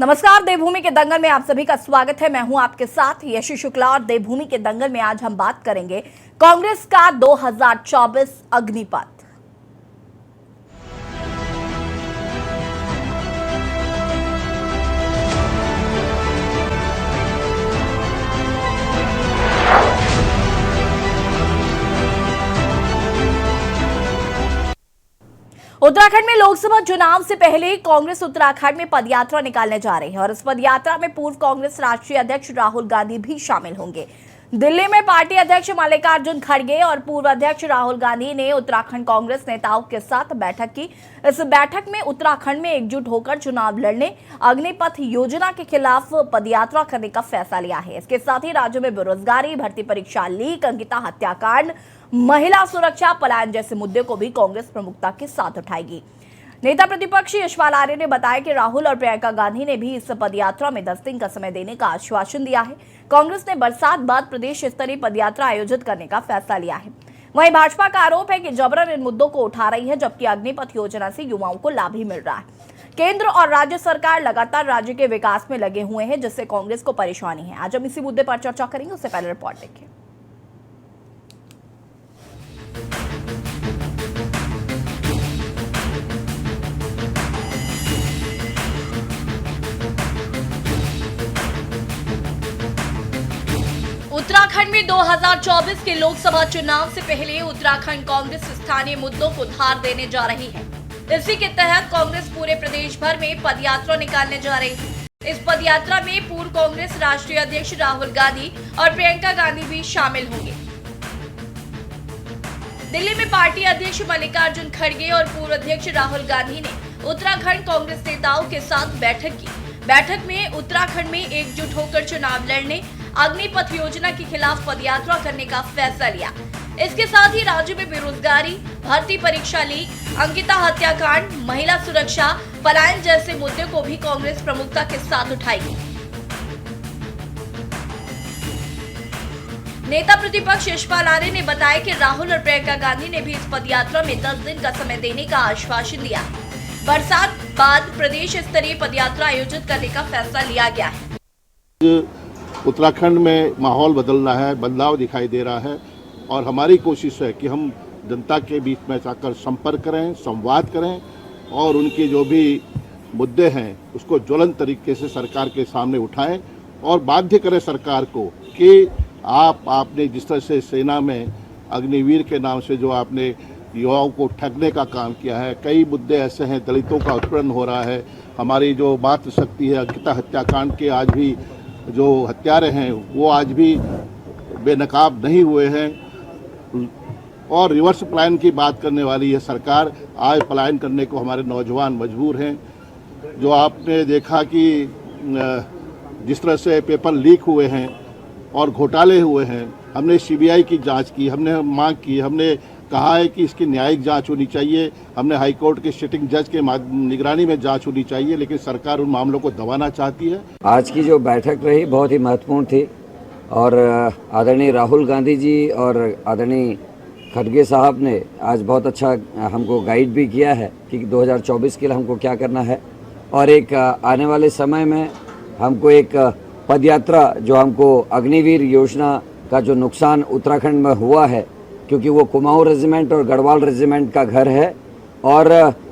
नमस्कार। देवभूमि के दंगल में आप सभी का स्वागत है। मैं हूं आपके साथ यशी शुक्ला और देवभूमि के दंगल में आज हम बात करेंगे कांग्रेस का 2024 अग्निपथ। उत्तराखंड में लोकसभा चुनाव से पहले कांग्रेस उत्तराखंड में पदयात्रा निकालने जा रही है और इस पदयात्रा में पूर्व कांग्रेस राष्ट्रीय अध्यक्ष राहुल गांधी भी शामिल होंगे। दिल्ली में पार्टी अध्यक्ष मल्लिकार्जुन खड़गे और पूर्व अध्यक्ष राहुल गांधी ने उत्तराखंड कांग्रेस नेताओं के साथ बैठक की। इस बैठक में उत्तराखंड में एकजुट होकर चुनाव लड़ने, अग्निपथ योजना के खिलाफ पदयात्रा करने का फैसला लिया है। इसके साथ ही राज्य में बेरोजगारी, भर्ती परीक्षा लीक, अंकिता हत्याकांड, महिला सुरक्षा, पलायन जैसे मुद्दे को भी कांग्रेस प्रमुखता के साथ उठाएगी। नेता प्रतिपक्ष यशपाल आर्य ने बताया कि राहुल और प्रियंका गांधी ने भी इस पदयात्रा में 10 दिन का समय देने का आश्वासन दिया है। कांग्रेस ने बरसात बाद प्रदेश स्तरीय पदयात्रा आयोजित करने का फैसला लिया है। वहीं भाजपा का आरोप है कि जबरन इन मुद्दों को उठा रही है, जबकि अग्निपथ योजना से युवाओं को लाभ ही मिल रहा है। केंद्र और राज्य सरकार लगातार राज्य के विकास में लगे हुए हैं, जिससे कांग्रेस को परेशानी है। आज हम इसी मुद्दे पर चर्चा करेंगे। उससे पहले रिपोर्ट देखिए। उत्तराखंड में 2024 के लोकसभा चुनाव से पहले उत्तराखंड कांग्रेस स्थानीय मुद्दों को धार देने जा रही है। इसी के तहत कांग्रेस पूरे प्रदेश भर में पदयात्रा निकालने जा रही है। इस पदयात्रा में पूर्व कांग्रेस राष्ट्रीय अध्यक्ष राहुल गांधी और प्रियंका गांधी भी शामिल होंगे। दिल्ली में पार्टी अध्यक्ष मल्लिकार्जुन खड़गे और पूर्व अध्यक्ष राहुल गांधी ने उत्तराखंड कांग्रेस नेताओं के साथ बैठक की। बैठक में उत्तराखंड में एकजुट होकर चुनाव लड़ने, अग्निपथ योजना के खिलाफ पदयात्रा करने का फैसला लिया। इसके साथ ही राज्य में बेरोजगारी, भर्ती परीक्षा लीक, अंकिता हत्याकांड, महिला सुरक्षा, पलायन जैसे मुद्दे को भी कांग्रेस प्रमुखता के साथ उठाएगी। नेता प्रतिपक्ष यशपाल आर्य ने बताया कि राहुल और प्रियंका गांधी ने भी इस पदयात्रा में 10 दिन का समय देने का आश्वासन दिया। बरसात बाद प्रदेश स्तरीय पदयात्रा आयोजित करने का फैसला लिया गया है। उत्तराखंड में माहौल बदल रहा है, बदलाव दिखाई दे रहा है और हमारी कोशिश है कि हम जनता के बीच में जाकर संपर्क करें, संवाद करें और उनके जो भी मुद्दे हैं उसको ज्वलंत तरीके से सरकार के सामने उठाएं और बाध्य करें सरकार को कि आपने जिस तरह से सेना में अग्निवीर के नाम से जो आपने युवाओं को ठगने का काम किया है, कई मुद्दे ऐसे हैं, दलितों का उत्पीड़न हो रहा है, हमारी जो मातृशक्ति है, अंकिता हत्याकांड के आज भी जो हत्यारे हैं वो आज भी बेनकाब नहीं हुए हैं और रिवर्स पलायन की बात करने वाली है सरकार। आज पलायन करने को हमारे नौजवान मजबूर हैं। जो आपने देखा कि जिस तरह से पेपर लीक हुए हैं और घोटाले हुए हैं, हमने सीबीआई की जांच की, हमने मांग की, हमने कहा है कि इसकी न्यायिक जांच होनी चाहिए, हमने हाई कोर्ट के सिटिंग जज के निगरानी में जांच होनी चाहिए, लेकिन सरकार उन मामलों को दबाना चाहती है। आज की जो बैठक रही बहुत ही महत्वपूर्ण थी और आदरणीय राहुल गांधी जी और आदरणीय खड़गे साहब ने आज बहुत अच्छा हमको गाइड भी किया है कि 2024 के लिए हमको क्या करना है और एक आने वाले समय में हमको एक पदयात्रा जो हमको अग्निवीर योजना का जो नुकसान उत्तराखंड में हुआ है, क्योंकि वो कुमाऊं रेजिमेंट और गढ़वाल रेजिमेंट का घर है और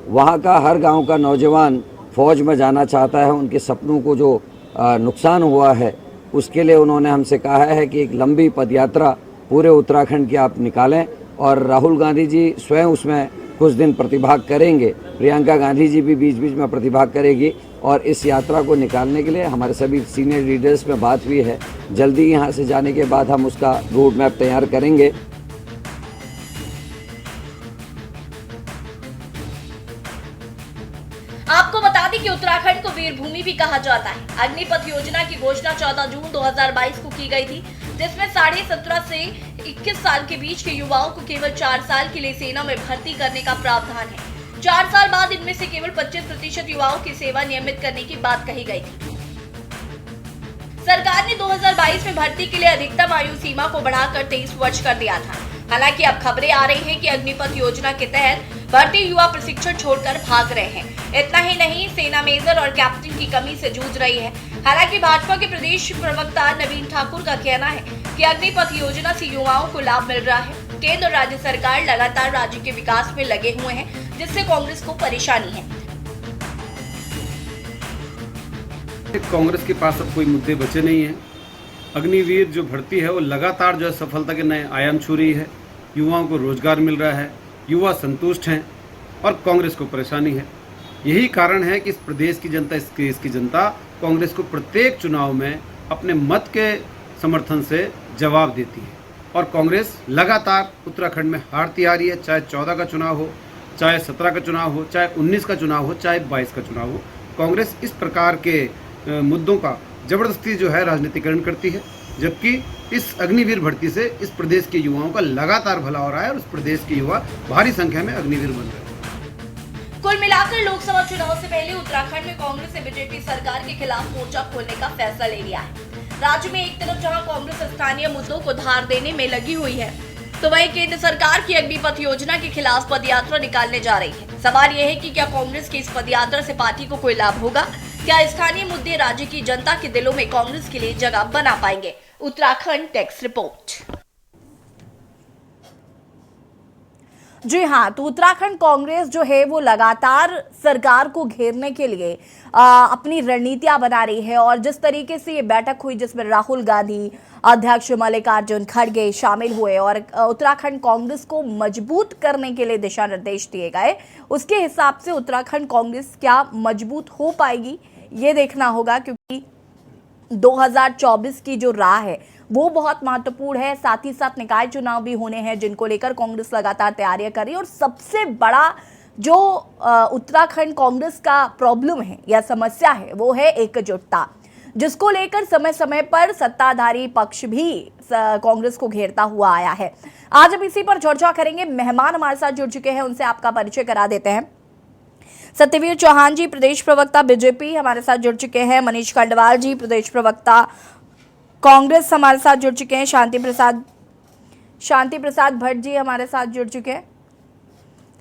वहाँ का हर गांव का नौजवान फौज में जाना चाहता है। उनके सपनों को जो नुकसान हुआ है उसके लिए उन्होंने हमसे कहा है कि एक लंबी पदयात्रा पूरे उत्तराखंड की आप निकालें और राहुल गांधी जी स्वयं उसमें कुछ दिन प्रतिभाग करेंगे, प्रियंका गांधी जी भी बीच बीच में प्रतिभाग करेगी और इस यात्रा को निकालने के लिए हमारे सभी सीनियर लीडर्स में बात हुई है। जल्दी यहाँ से जाने के बाद हम उसका रोड मैप तैयार करेंगे। आपको बता दें कि उत्तराखंड को वीर भूमि भी कहा जाता है। अग्निपथ योजना की घोषणा 14 जून 2022 को की गई थी, जिसमें 17.5 से 21 साल के बीच के युवाओं को केवल 4 साल के लिए सेना में भर्ती करने का प्रावधान है। 4 साल बाद इनमें से केवल 25% युवाओं की सेवा नियमित करने की बात कही गई थी। सरकार ने 2022 में भर्ती के लिए अधिकतम आयु सीमा को बढ़ाकर 23 वर्ष कर दिया था। हालांकि अब खबरें आ रही हैं कि अग्निपथ योजना के तहत भर्ती युवा प्रशिक्षण छोड़कर भाग रहे हैं। इतना ही नहीं, सेना मेजर और कैप्टन की कमी से जूझ रही है। हालांकि भाजपा के प्रदेश प्रवक्ता नवीन ठाकुर का कहना है कि अग्निपथ योजना से युवाओं को लाभ मिल रहा है। केंद्र और राज्य सरकार लगातार राज्य के विकास में लगे हुए हैं, जिससे कांग्रेस को परेशानी है। कांग्रेस के पास अब कोई मुद्दे बचे नहीं हैं। अग्निवीर जो भर्ती है वो लगातार जो है सफलता के नए आयाम छू रही है। युवाओं को रोजगार मिल रहा है, युवा संतुष्ट हैं और कांग्रेस को परेशानी है। यही कारण है कि इस प्रदेश की जनता, इस देश की जनता कांग्रेस को प्रत्येक चुनाव में अपने मत के समर्थन से जवाब देती है और कांग्रेस लगातार उत्तराखंड में हारती आ रही है। चाहे 14 का चुनाव हो, चाहे 17 का चुनाव हो, चाहे 19 का चुनाव हो, चाहे 22 का चुनाव हो, कांग्रेस इस प्रकार के मुद्दों का जबरदस्ती जो है राजनीतिकरण करती है। जबकि इस अग्निवीर भर्ती से इस प्रदेश के युवाओं का लगातार भला हो रहा है और इस प्रदेश के युवा भारी संख्या में अग्निवीर बन रहे हैं। कुल मिलाकर लोकसभा चुनाव से पहले उत्तराखंड में कांग्रेस ने बीजेपी सरकार के खिलाफ मोर्चा खोलने का फैसला ले लिया है। राज्य में एक तरफ जहां कांग्रेस स्थानीय मुद्दों को धार देने में लगी हुई है, तो वहीं केंद्र सरकार की अग्निपथ योजना के खिलाफ पदयात्रा निकालने जा रही है। सवाल यह है कि क्या कांग्रेस की इस पदयात्रा से पार्टी को कोई लाभ होगा? क्या स्थानीय मुद्दे राज्य की जनता के दिलों में कांग्रेस के लिए जगह बना पाएंगे? Uttarakhand takes report. जी हाँ, तो उत्तराखंड कांग्रेस जो है वो लगातार सरकार को घेरने के लिए अपनी रणनीतियां बना रही है। और जिस तरीके से ये बैठक हुई जिसमें राहुल गांधी, अध्यक्ष मल्लिकार्जुन खड़गे शामिल हुए और उत्तराखंड कांग्रेस को मजबूत करने के लिए दिशा निर्देश दिए गए, उसके हिसाब से उत्तराखंड कांग्रेस क्या मजबूत हो पाएगी ये देखना होगा, क्योंकि 2024 की जो राह है वो बहुत महत्वपूर्ण है। साथ ही साथ निकाय चुनाव भी होने हैं जिनको लेकर कांग्रेस लगातार तैयारियां कर रही है। और सबसे बड़ा जो उत्तराखंड कांग्रेस का प्रॉब्लम है या समस्या है वो है एकजुटता, जिसको लेकर समय समय पर सत्ताधारी पक्ष भी कांग्रेस को घेरता हुआ आया है। आज हम इसी पर चर्चा करेंगे। मेहमान हमारे साथ जुड़ चुके हैं, उनसे आपका परिचय करा देते हैं। सत्यवीर चौहान जी, प्रदेश प्रवक्ता बीजेपी, हमारे साथ जुड़ चुके हैं। मनीष खंडवाल जी, प्रदेश प्रवक्ता कांग्रेस, हमारे साथ जुड़ चुके हैं। शांति प्रसाद भट्ट जी हमारे साथ जुड़ चुके हैं।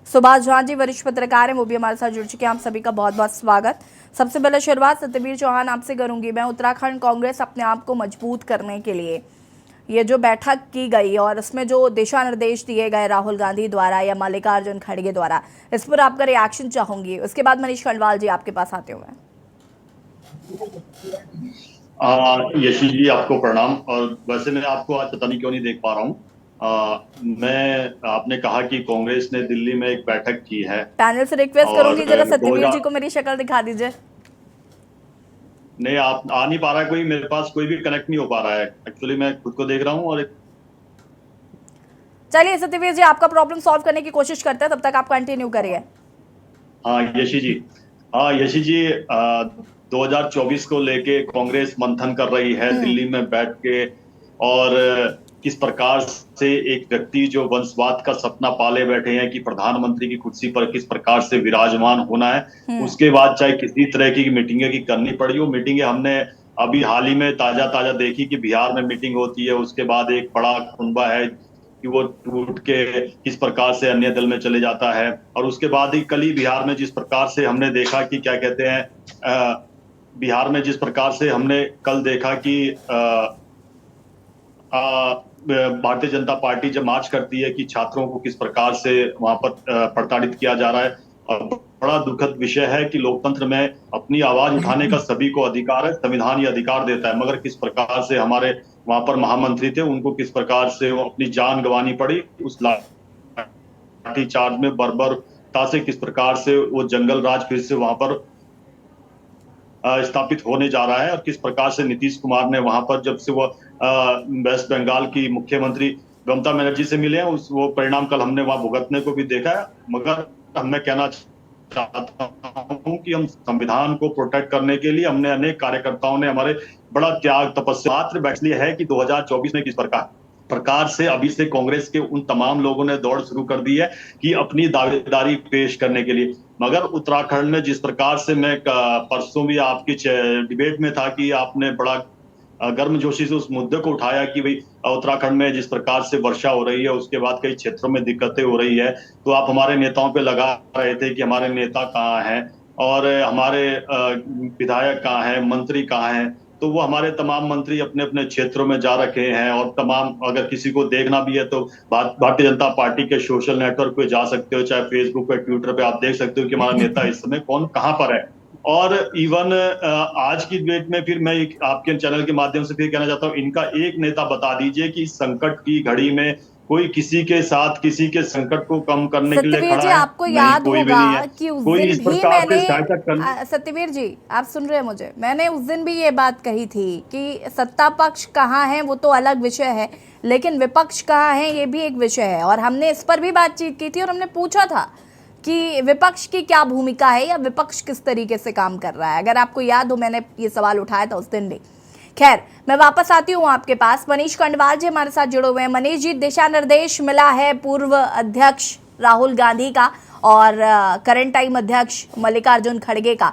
सुभाष झा जी, वरिष्ठ पत्रकार हैं, वो भी हमारे साथ जुड़ चुके हैं। आप सभी का बहुत बहुत स्वागत। सबसे पहले शुरुआत सत्यवीर चौहान आपसे करूंगी मैं। उत्तराखंड कांग्रेस अपने आप को मजबूत करने के लिए ये जो बैठक की गई और उसमें जो दिशा निर्देश दिए गए राहुल गांधी द्वारा या मल्लिकार्जुन खड़गे द्वारा, इस पर आपका रिएक्शन चाहूंगी। उसके बाद मनीष खंडवाल जी आपके पास आते हुए। यशी जी, आपको प्रणाम। और वैसे मैं आपको आज पता नहीं क्यों नहीं देख पा रहा हूँ। आपने कहा कि कांग्रेस ने दिल्ली में एक बैठक की है। पैनल से रिक्वेस्ट करूंगी जरा सत्यवीर जी को मेरी शक्ल दिखा दीजिए। नहीं, आप आ नहीं पा रहा है, कोई मेरे पास कोई भी कनेक्ट नहीं हो पा रहा है। एक्चुअली मैं खुद को देख रहा हूँ। और चलिए सत्यवीर जी, आपका प्रॉब्लम सॉल्व करने की कोशिश करते हैं, तब तक आप कंटिन्यू करिए। हाँ यशी जी, 2024 को लेके कांग्रेस मंथन कर रही है दिल्ली में बैठ के। और किस प्रकार से एक व्यक्ति जो वंशवाद का सपना पाले बैठे हैं कि प्रधानमंत्री की कुर्सी पर किस प्रकार से विराजमान होना है, उसके बाद चाहे किसी तरह की मीटिंगें की करनी पड़ी। वो मीटिंगें हमने अभी हाल ही में ताजा देखी कि बिहार में मीटिंग होती है, उसके बाद एक बड़ा कुनबा है कि वो टूट के किस प्रकार से अन्य दल में चले जाता है। और उसके बाद ही कल ही बिहार में जिस प्रकार से हमने देखा कि क्या कहते हैं, बिहार में जिस प्रकार से हमने कल देखा कि भारतीय जनता पार्टी जब मार्च करती है कि छात्रों को किस प्रकार से वहां पर प्रताड़ित किया जा रहा है। और बड़ा दुखद विषय है कि लोकतंत्र में अपनी आवाज उठाने का सभी को अधिकार है, संविधान ये अधिकार देता है। मगर किस प्रकार से हमारे वहां पर महामंत्री थे, उनको किस प्रकार से वो अपनी जान गंवानी पड़ी उस लाठी चार्ज में, बर्बरता से किस प्रकार से वो जंगल राज फिर से वहां पर स्थापित होने जा रहा है। और किस प्रकार से नीतीश कुमार ने वहां पर जब से वो वेस्ट बंगाल की मुख्यमंत्री ममता बनर्जी से मिले हैं, वो परिणाम कल हमने वहां भुगतने को भी देखा है। मगर मैं कहना चाहता हूं कि हम संविधान को प्रोटेक्ट करने के लिए हमने अनेक कार्यकर्ताओं ने हमारे बड़ा त्याग तपस्या मात्र बैठ लिया है कि 2024 में किस प्रकार से अभी से कांग्रेस के उन तमाम लोगों ने दौड़ शुरू कर दी है कि अपनी दावेदारी पेश करने के लिए। मगर उत्तराखंड में जिस प्रकार से मैं परसों भी आपकी डिबेट में था कि आपने बड़ा गर्मजोशी से उस मुद्दे को उठाया कि भाई उत्तराखंड में जिस प्रकार से वर्षा हो रही है, उसके बाद कई क्षेत्रों में दिक्कतें हो रही है, तो आप हमारे नेताओं पे लगा रहे थे कि हमारे नेता कहाँ हैं और हमारे विधायक कहाँ हैं, मंत्री कहाँ हैं। तो वो हमारे तमाम मंत्री अपने अपने क्षेत्रों में जा रखे हैं और तमाम, अगर किसी को देखना भी है तो भारतीय जनता पार्टी के सोशल नेटवर्क पे जा सकते हो, चाहे फेसबुक पे, ट्विटर पे, आप देख सकते हो कि हमारा नेता इस समय कौन कहाँ पर है। और इवन आज की डेट में फिर मैं आपके चैनल के माध्यम से फिर कहना चाहता हूँ, इनका एक नेता बता दीजिए कि इस संकट की घड़ी में कोई किसी के साथ किसी के संकट को कम करने के लिए खड़ा है। आपको याद होगा कि उस कोई दिन इस भी प्रकार से मैंने सहायता करने। सत्यवीर जी, आप सुन रहे हैं मुझे? मैंने उस दिन भी ये बात कही थी कि सत्ता पक्ष कहाँ है वो तो अलग विषय है, लेकिन विपक्ष कहाँ है ये भी एक विषय है। और हमने इस पर भी बातचीत की थी और हमने पूछा था कि विपक्ष की क्या भूमिका है या विपक्ष किस तरीके से काम कर रहा है। अगर आपको याद हो, मैंने ये सवाल उठाया था उस दिन भी। खैर, मैं वापस आती हूँ आपके पास। मनीष खंडवाल जी हमारे साथ जुड़े हुए हैं। मनीष जी, दिशा निर्देश मिला है पूर्व अध्यक्ष राहुल गांधी का और करंट टाइम अध्यक्ष मल्लिकार्जुन खड़गे का,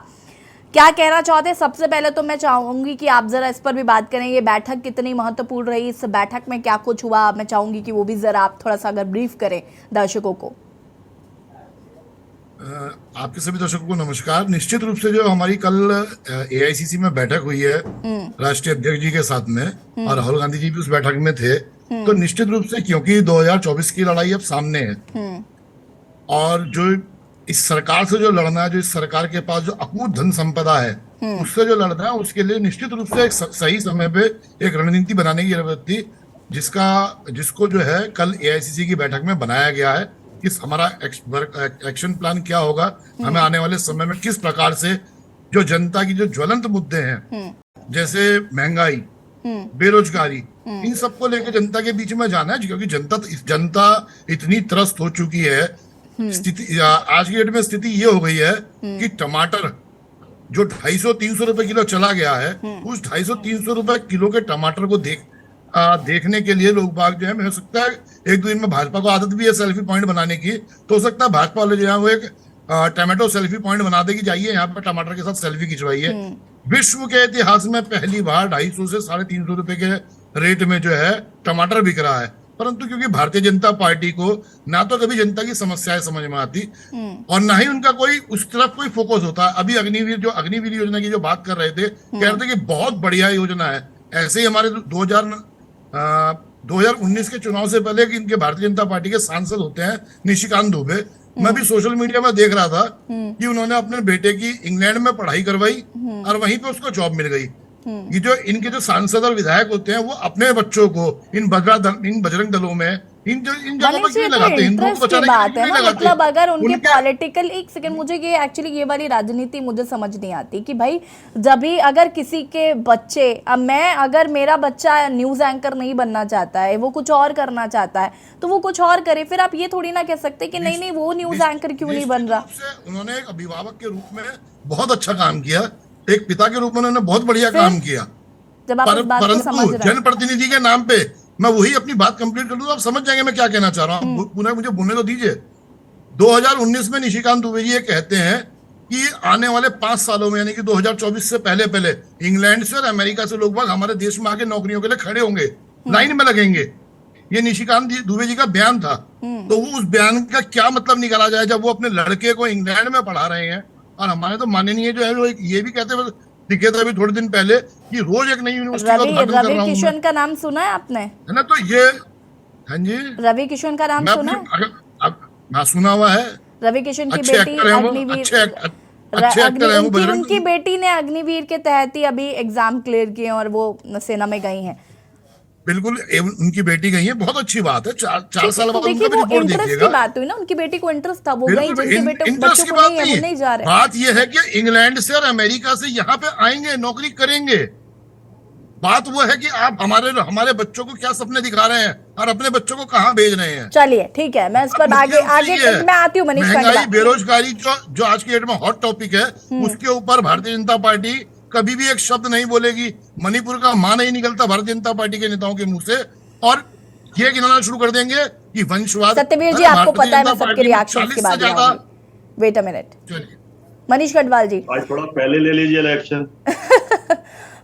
क्या कहना चाहते हैं? सबसे पहले तो मैं चाहूंगी कि आप जरा इस पर भी बात करें, ये बैठक कितनी महत्वपूर्ण रही, इस बैठक में क्या कुछ हुआ, मैं चाहूंगी कि वो भी जरा आप थोड़ा सा अगर ब्रीफ करें दर्शकों को। आपके सभी दर्शकों को नमस्कार। निश्चित रूप से जो हमारी कल एआईसीसी में बैठक हुई है राष्ट्रीय अध्यक्ष जी के साथ में, और राहुल गांधी जी भी उस बैठक में थे, तो निश्चित रूप से क्योंकि 2024 की लड़ाई अब सामने है और जो इस सरकार से जो लड़ना है, जो इस सरकार के पास जो अकूत धन संपदा है उससे जो लड़ना है, उसके लिए निश्चित रूप से एक सही समय पे एक रणनीति बनाने की जरूरत थी, जिसको जो है कल एआईसीसी की बैठक में बनाया गया है कि हमारा एक्शन प्लान क्या होगा, हमें आने वाले समय में किस प्रकार से जो जनता की जो ज्वलंत मुद्दे हैं जैसे महंगाई, बेरोजगारी, इन सबको लेकर जनता के बीच में जाना है। क्योंकि जनता इतनी त्रस्त हो चुकी है, स्थिति आज की डेट में स्थिति ये हो गई है कि टमाटर जो 250-300 रुपए किलो चला गया है, उस 250-300 रुपए किलो के टमाटर को देखने के लिए लोग बाग जो है, हो सकता है एक दो दिन में भाजपा को आदत भी है सेल्फी पॉइंट बनाने की, तो हो सकता है भाजपा वाले जो है वो एक टमाटो सेल्फी पॉइंट बना दे कि जाइए यहाँ पे टमाटर के साथ सेल्फी खिंचवाइए। विश्व के इतिहास में पहली बार 250 से 350 रुपए के रेट में जो है टमाटर बिक रहा है। परंतु क्योंकि भारतीय जनता पार्टी को ना तो कभी जनता की समस्याएं समझ में आती और ना ही उनका कोई उस तरफ कोई फोकस होता। अभी अग्निवीर योजना की जो बात कर रहे थे, कह रहे थे कि बहुत बढ़िया योजना है। ऐसे ही हमारे 2019 के चुनाव से पहले कि इनके भारतीय जनता पार्टी के सांसद होते हैं निशिकांत दुबे, मैं भी सोशल मीडिया में देख रहा था कि उन्होंने अपने बेटे की इंग्लैंड में पढ़ाई करवाई और वहीं पे उसको जॉब मिल गई। ये जो इनके जो सांसद और विधायक होते हैं वो अपने बच्चों को इन बजरंग दलों में इन जगहों पर क्यों लगाते हैं? इनको बचाने के लिए नहीं लगाते। मतलब अगर उनके पॉलिटिकल, एक सेकंड, मुझे ये एक्चुअली ये वाली राजनीति मुझे समझ नहीं आती कि भाई जब भी अगर किसी के बच्चे, अब अगर मेरा बच्चा न्यूज एंकर नहीं बनना चाहता है, वो कुछ और करना चाहता है तो वो कुछ और करे, फिर आप ये थोड़ी ना कह सकते कि नहीं वो न्यूज एंकर क्यों नहीं बन रहा। उन्होंने एक अभिभावक के रूप में बहुत अच्छा काम किया, एक पिता के रूप में उन्होंने बहुत बढ़िया काम किया। परंतु जनप्रतिनिधि के नाम पे, मैं वही अपनी बात कंप्लीट कर लूं, आप समझ जाएंगे मैं क्या कहना चाह रहा हूँ, मुझे बोलने तो दीजिए। 2019 में निशिकांत दुबे जी ये कहते हैं कि आने वाले 5 सालों में, यानी कि 2024 से पहले इंग्लैंड से और अमेरिका से लोग हमारे देश में आके नौकरियों के लिए खड़े होंगे, लाइन में लगेंगे। ये निशिकांत दुबे जी का बयान था। तो वो उस बयान का क्या मतलब निकाला जाए जब वो अपने लड़के को इंग्लैंड में पढ़ा रहे हैं और हमारे तो माननीय जो है वो ये भी कहते हैं, दिखे था अभी थोड़े दिन पहले कि रोज एक नई यूनिवर्सिटी का उद्घाटन कर रहा हूं। रवि किशन का नाम सुना है आपने? है ना, तो ये, हाँ जी, रवि किशन का नाम सुना है? हाँ, सुना हुआ है। रवि किशन की बेटी अग्निवीर, उनकी बेटी ने अग्निवीर के तहत ही अभी एग्जाम क्लियर किए और वो सेना में गई हैं। बिल्कुल, उनकी बेटी गई है, बहुत अच्छी बात है। 4 साल बाद उनका भी रिपोर्ट देखिएगा। बात हुई ना, उनकी बेटी को इंटरेस्ट था, वो गई, जिनके बच्चों को नहीं है वो नहीं जा रहे। बात ये है कि इंग्लैंड से और अमेरिका से यहाँ पे आएंगे, नौकरी करेंगे। बात वो है कि आप हमारे बच्चों को क्या सपने दिखा रहे हैं और अपने बच्चों को कहाँ भेज रहे हैं। चलिए ठीक है, मैं इस पर आगे मैं आती हूँ। मनीष महंगाई, बेरोजगारी जो आज की डेट में हॉट टॉपिक है, उसके ऊपर भारतीय जनता पार्टी कभी भी एक शब्द नहीं बोलेगी। मणिपुर का मां नहीं निकलता भारतीय जनता पार्टी के नेताओं के मुंह से, और ये गिनाना शुरू कर देंगे कि वंशवाद। सत्यवीर जी, आपको पता है मैं सबके रिएक्शंस के बाद आऊंगी। Wait a minute, Manish Khandwal ji, आज थोड़ा पहले ले लीजिए इलेक्शन।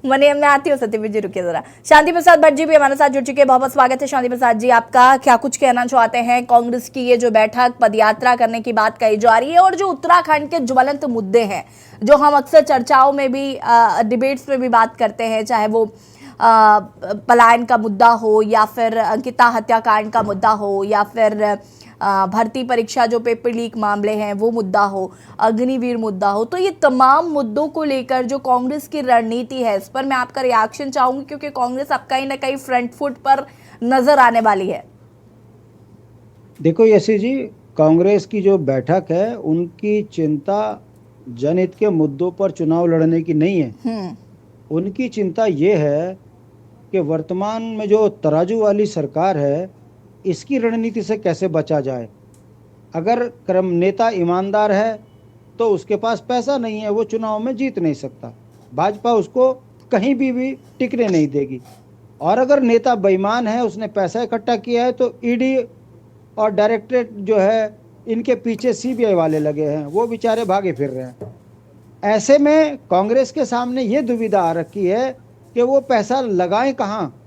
मैं आती हूँ सत्यवीर जी, रुकिए जरा। शांति प्रसाद भट्ट जी भी हमारे साथ जुड़ चुके हैं, बहुत बहुत स्वागत है शांति प्रसाद जी आपका। क्या कुछ कहना चाहते हैं? कांग्रेस की ये जो बैठक, पदयात्रा करने की बात कही जा रही है और जो उत्तराखंड के ज्वलंत मुद्दे हैं जो हम अक्सर चर्चाओं में भी, डिबेट्स में भी बात करते हैं, चाहे वो पलायन का मुद्दा हो या फिर अंकिता हत्याकांड का मुद्दा हो या फिर भर्ती परीक्षा जो पेपर लीक मामले हैं वो मुद्दा हो, अग्निवीर मुद्दा हो, तो ये तमाम मुद्दों को लेकर जो कांग्रेस की रणनीति है, इस पर मैं आपका रिएक्शन चाहूंगी, क्योंकि कांग्रेस अब कहीं ना कहीं फ्रंट फुट पर नजर आने वाली है। देखो यशी जी, कांग्रेस की जो बैठक है उनकी चिंता जनहित के मुद्दों पर चुनाव लड़ने की नहीं है। उनकी चिंता ये है कि वर्तमान में जो तराजू वाली सरकार है इसकी रणनीति से कैसे बचा जाए। अगर क्रम नेता ईमानदार है तो उसके पास पैसा नहीं है, वो चुनाव में जीत नहीं सकता, भाजपा उसको कहीं भी टिकने नहीं देगी। और अगर नेता बेईमान है, उसने पैसा इकट्ठा किया है, तो ईडी और डायरेक्टरेट जो है इनके पीछे सीबीआई वाले लगे हैं, वो बेचारे भागे फिर रहे हैं। ऐसे में कांग्रेस के सामने ये दुविधा आ रखी है कि वो पैसा लगाएं कहाँ।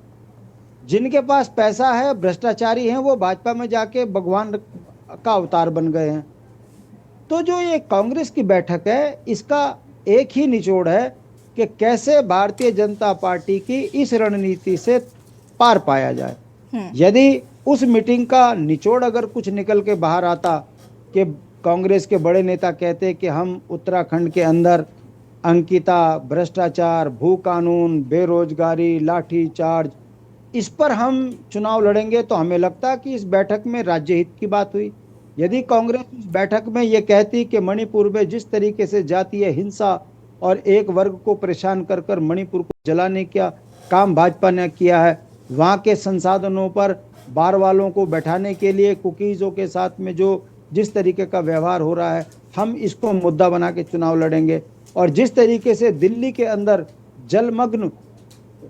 जिनके पास पैसा है, भ्रष्टाचारी हैं, वो भाजपा में जाके भगवान का अवतार बन गए हैं। तो जो ये कांग्रेस की बैठक है इसका एक ही निचोड़ है कि कैसे भारतीय जनता पार्टी की इस रणनीति से पार पाया जाए। यदि उस मीटिंग का निचोड़ अगर कुछ निकल के बाहर आता कि कांग्रेस के बड़े नेता कहते कि हम उत्तराखंड के अंदर अंकिता, भ्रष्टाचार, भू कानून, बेरोजगारी, लाठी चार्ज, इस पर हम चुनाव लड़ेंगे, तो हमें लगता कि इस बैठक में राज्य हित की बात हुई। यदि कांग्रेस इस बैठक में ये कहती कि मणिपुर में जिस तरीके से जातीय हिंसा और एक वर्ग को परेशान कर कर मणिपुर को जलाने का काम भाजपा ने किया है, वहाँ के संसाधनों पर बार वालों को बैठाने के लिए कुकीज़ों के साथ में जो जिस तरीके का व्यवहार हो रहा है, हम इसको मुद्दा बना के चुनाव लड़ेंगे। और जिस तरीके से दिल्ली के अंदर जलमग्न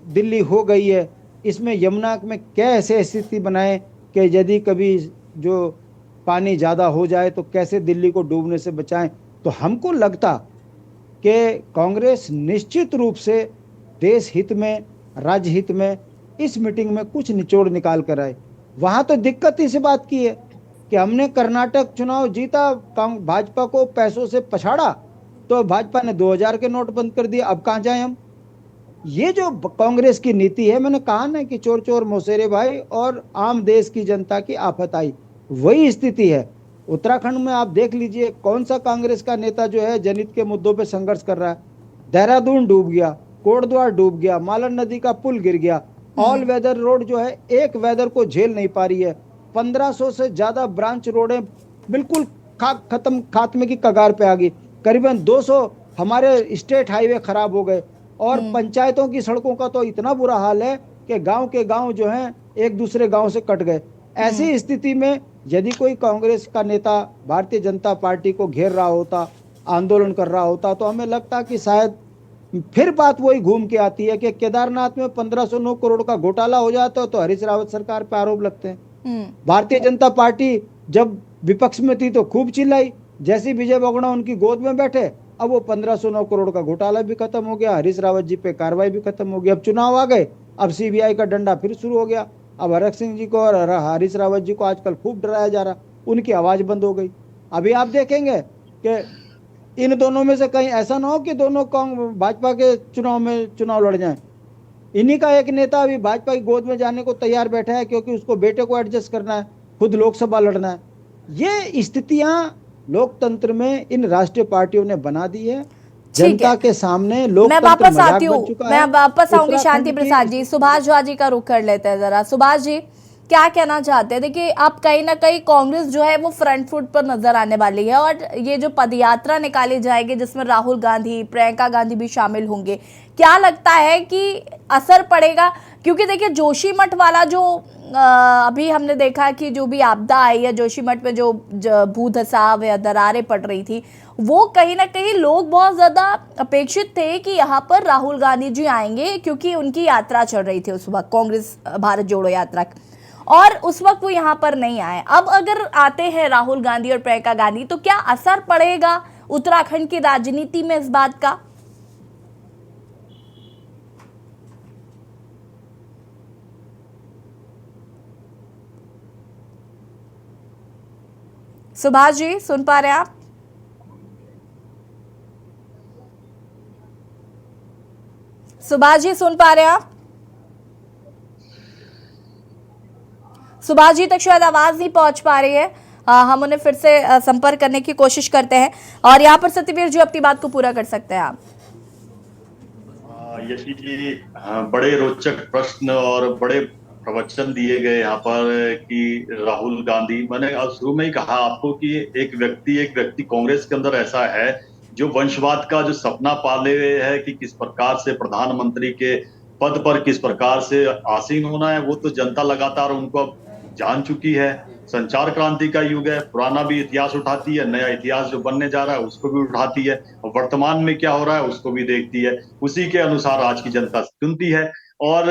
दिल्ली हो गई है, इसमें यमुना में कैसे स्थिति बनाए कि यदि कभी जो पानी ज़्यादा हो जाए तो कैसे दिल्ली को डूबने से बचाएं। तो हमको लगता कि कांग्रेस निश्चित रूप से देश हित में, राज्य हित में इस मीटिंग में कुछ निचोड़ निकाल कर आए। वहाँ तो दिक्कत इस बात की है कि हमने कर्नाटक चुनाव जीता, भाजपा को पैसों से पछाड़ा, तो भाजपा ने 2000 के नोट बंद कर दिए। अब कहाँ जाए हम? ये जो कांग्रेस की नीति है, मैंने कहा ना कि चोर चोर मौसेरे भाई और आम देश की जनता की आफत आई, वही स्थिति है। उत्तराखंड में आप देख लीजिए कौन सा कांग्रेस का नेता जो है जनहित के मुद्दों पे संघर्ष कर रहा है। देहरादून डूब गया, कोटद्वार डूब गया, मालन नदी का पुल गिर गया, ऑल वेदर रोड जो है एक वेदर को झेल नहीं पा रही है। 1500 से ज्यादा ब्रांच रोडें बिल्कुल खात्मे की कगार पे आ गई। करीबन 200 हमारे स्टेट हाईवे खराब हो गए और पंचायतों की सड़कों का तो इतना बुरा हाल है कि गांव के गांव जो हैं एक दूसरे गांव से कट गए। ऐसी स्थिति में यदि कोई कांग्रेस का नेता भारतीय जनता पार्टी को घेर रहा होता, आंदोलन कर रहा होता, तो हमें लगता कि शायद फिर बात वही घूम के आती है कि केदारनाथ में 1509 करोड़ का घोटाला हो जाता तो हरीश रावत सरकार पे आरोप लगते हैं। भारतीय जनता पार्टी जब विपक्ष में थी तो खूब चिल्लाई, जैसे विजय बोगड़ा उनकी गोद में बैठे, अब वो 1509 करोड़ का घोटाला भी खत्म हो गया, हरीश रावत जी पे कार्रवाई भी खत्म हो गई। अब चुनाव आ गए, अब सीबीआई का डंडा फिर शुरू हो गया। अब हरक सिंह जी को और हरीश रावत जी को आजकल खूब डराया जा रहा, उनकी आवाज बंद हो गई। अभी आप देखेंगे कि इन दोनों में से कहीं ऐसा ना हो कि दोनों भाजपा के चुनाव लड़ जाएं। इन्हीं का एक नेता अभी भाजपा की गोद में जाने को तैयार बैठा है क्योंकि उसको बेटे को एडजस्ट करना है, खुद लोकसभा लड़ना है। ये स्थितियां लोकतंत्र में इन राष्ट्रीय पार्टियों ने बना दी है। जनता के सामने लोकतंत्र मैं वापस मजाक आती हूँ, बन चुका मैं है। वापस आऊंगी शांति उत्तराखंड प्रसाद जी। सुभाष झा जी का रुख कर लेते हैं जरा। सुभाष जी क्या कहना चाहते हैं? देखिए अब कहीं ना कहीं कांग्रेस जो है वो फ्रंट फुट पर नजर आने वाली है और ये जो पदयात्रा निकाली जाएगी जिसमें राहुल गांधी, प्रियंका गांधी भी शामिल होंगे, क्या लगता है कि असर पड़ेगा? क्योंकि देखिए जोशीमठ वाला जो अभी हमने देखा कि जो भी आपदा आई है, जोशीमठ में जो भू धसाव या दरारें पड़ रही थी, वो कहीं ना कहीं लोग बहुत ज्यादा अपेक्षित थे कि यहाँ पर राहुल गांधी जी आएंगे क्योंकि उनकी यात्रा चल रही थी उस वक्त, कांग्रेस भारत जोड़ो यात्रा, और उस वक्त वो यहाँ पर नहीं आए। अब अगर आते हैं राहुल गांधी और प्रियंका गांधी तो क्या असर पड़ेगा उत्तराखंड की राजनीति में इस बात का? सुभाष जी सुन पा रहे हैं आप? सुभाष जी सुन पा रहे हैं आप? सुभाष जी तक शायद आवाज नहीं पहुंच पा रही है। हम उन्हें फिर से संपर्क करने की कोशिश करते हैं और यहाँ पर सत्यवीर जी अपनी बात को पूरा कर सकते हैं आप। यशी जी, बड़े रोचक प्रश्न और बड़े प्रवचन दिए गए यहाँ पर कि राहुल गांधी, मैंने शुरू में ही कहा आपको कि एक व्यक्ति कांग्रेस के अंदर ऐसा है जो वंशवाद का जो सपना पाले हुए है कि किस प्रकार से प्रधानमंत्री के पद पर किस प्रकार से आसीन होना है, वो तो जनता लगातार उनको अब जान चुकी है। संचार क्रांति का युग है, पुराना भी इतिहास उठाती है, नया इतिहास जो बनने जा रहा है उसको भी उठाती है, और वर्तमान में क्या हो रहा है उसको भी देखती है। उसी के अनुसार आज की जनता चुनती है। और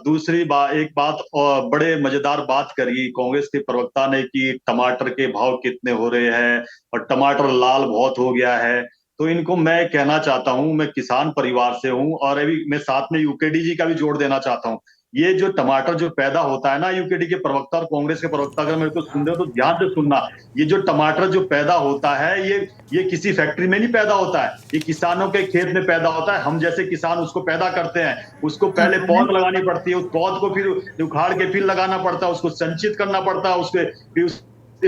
दूसरी एक बात और बड़े मजेदार बात करी कांग्रेस के प्रवक्ता ने कि टमाटर के भाव कितने हो रहे हैं और टमाटर लाल बहुत हो गया है। तो इनको मैं कहना चाहता हूं, मैं किसान परिवार से हूं और अभी मैं साथ में यूकेडी जी का भी जोड़ देना चाहता हूं। ये जो टमाटर जो पैदा होता है ना, यूकेडी के प्रवक्ता और कांग्रेस के प्रवक्ता अगर मेरे को सुन रहे हो तो ध्यान से सुनना, ये जो टमाटर जो पैदा होता है ये किसी फैक्ट्री में नहीं पैदा होता है, ये किसानों के खेत में पैदा होता है। हम जैसे किसान उसको पैदा करते हैं, उसको पहले पौध लगानी पड़ती है, उस पौध को फिर उखाड़ के फिर लगाना पड़ता है, उसको संचित करना पड़ता है,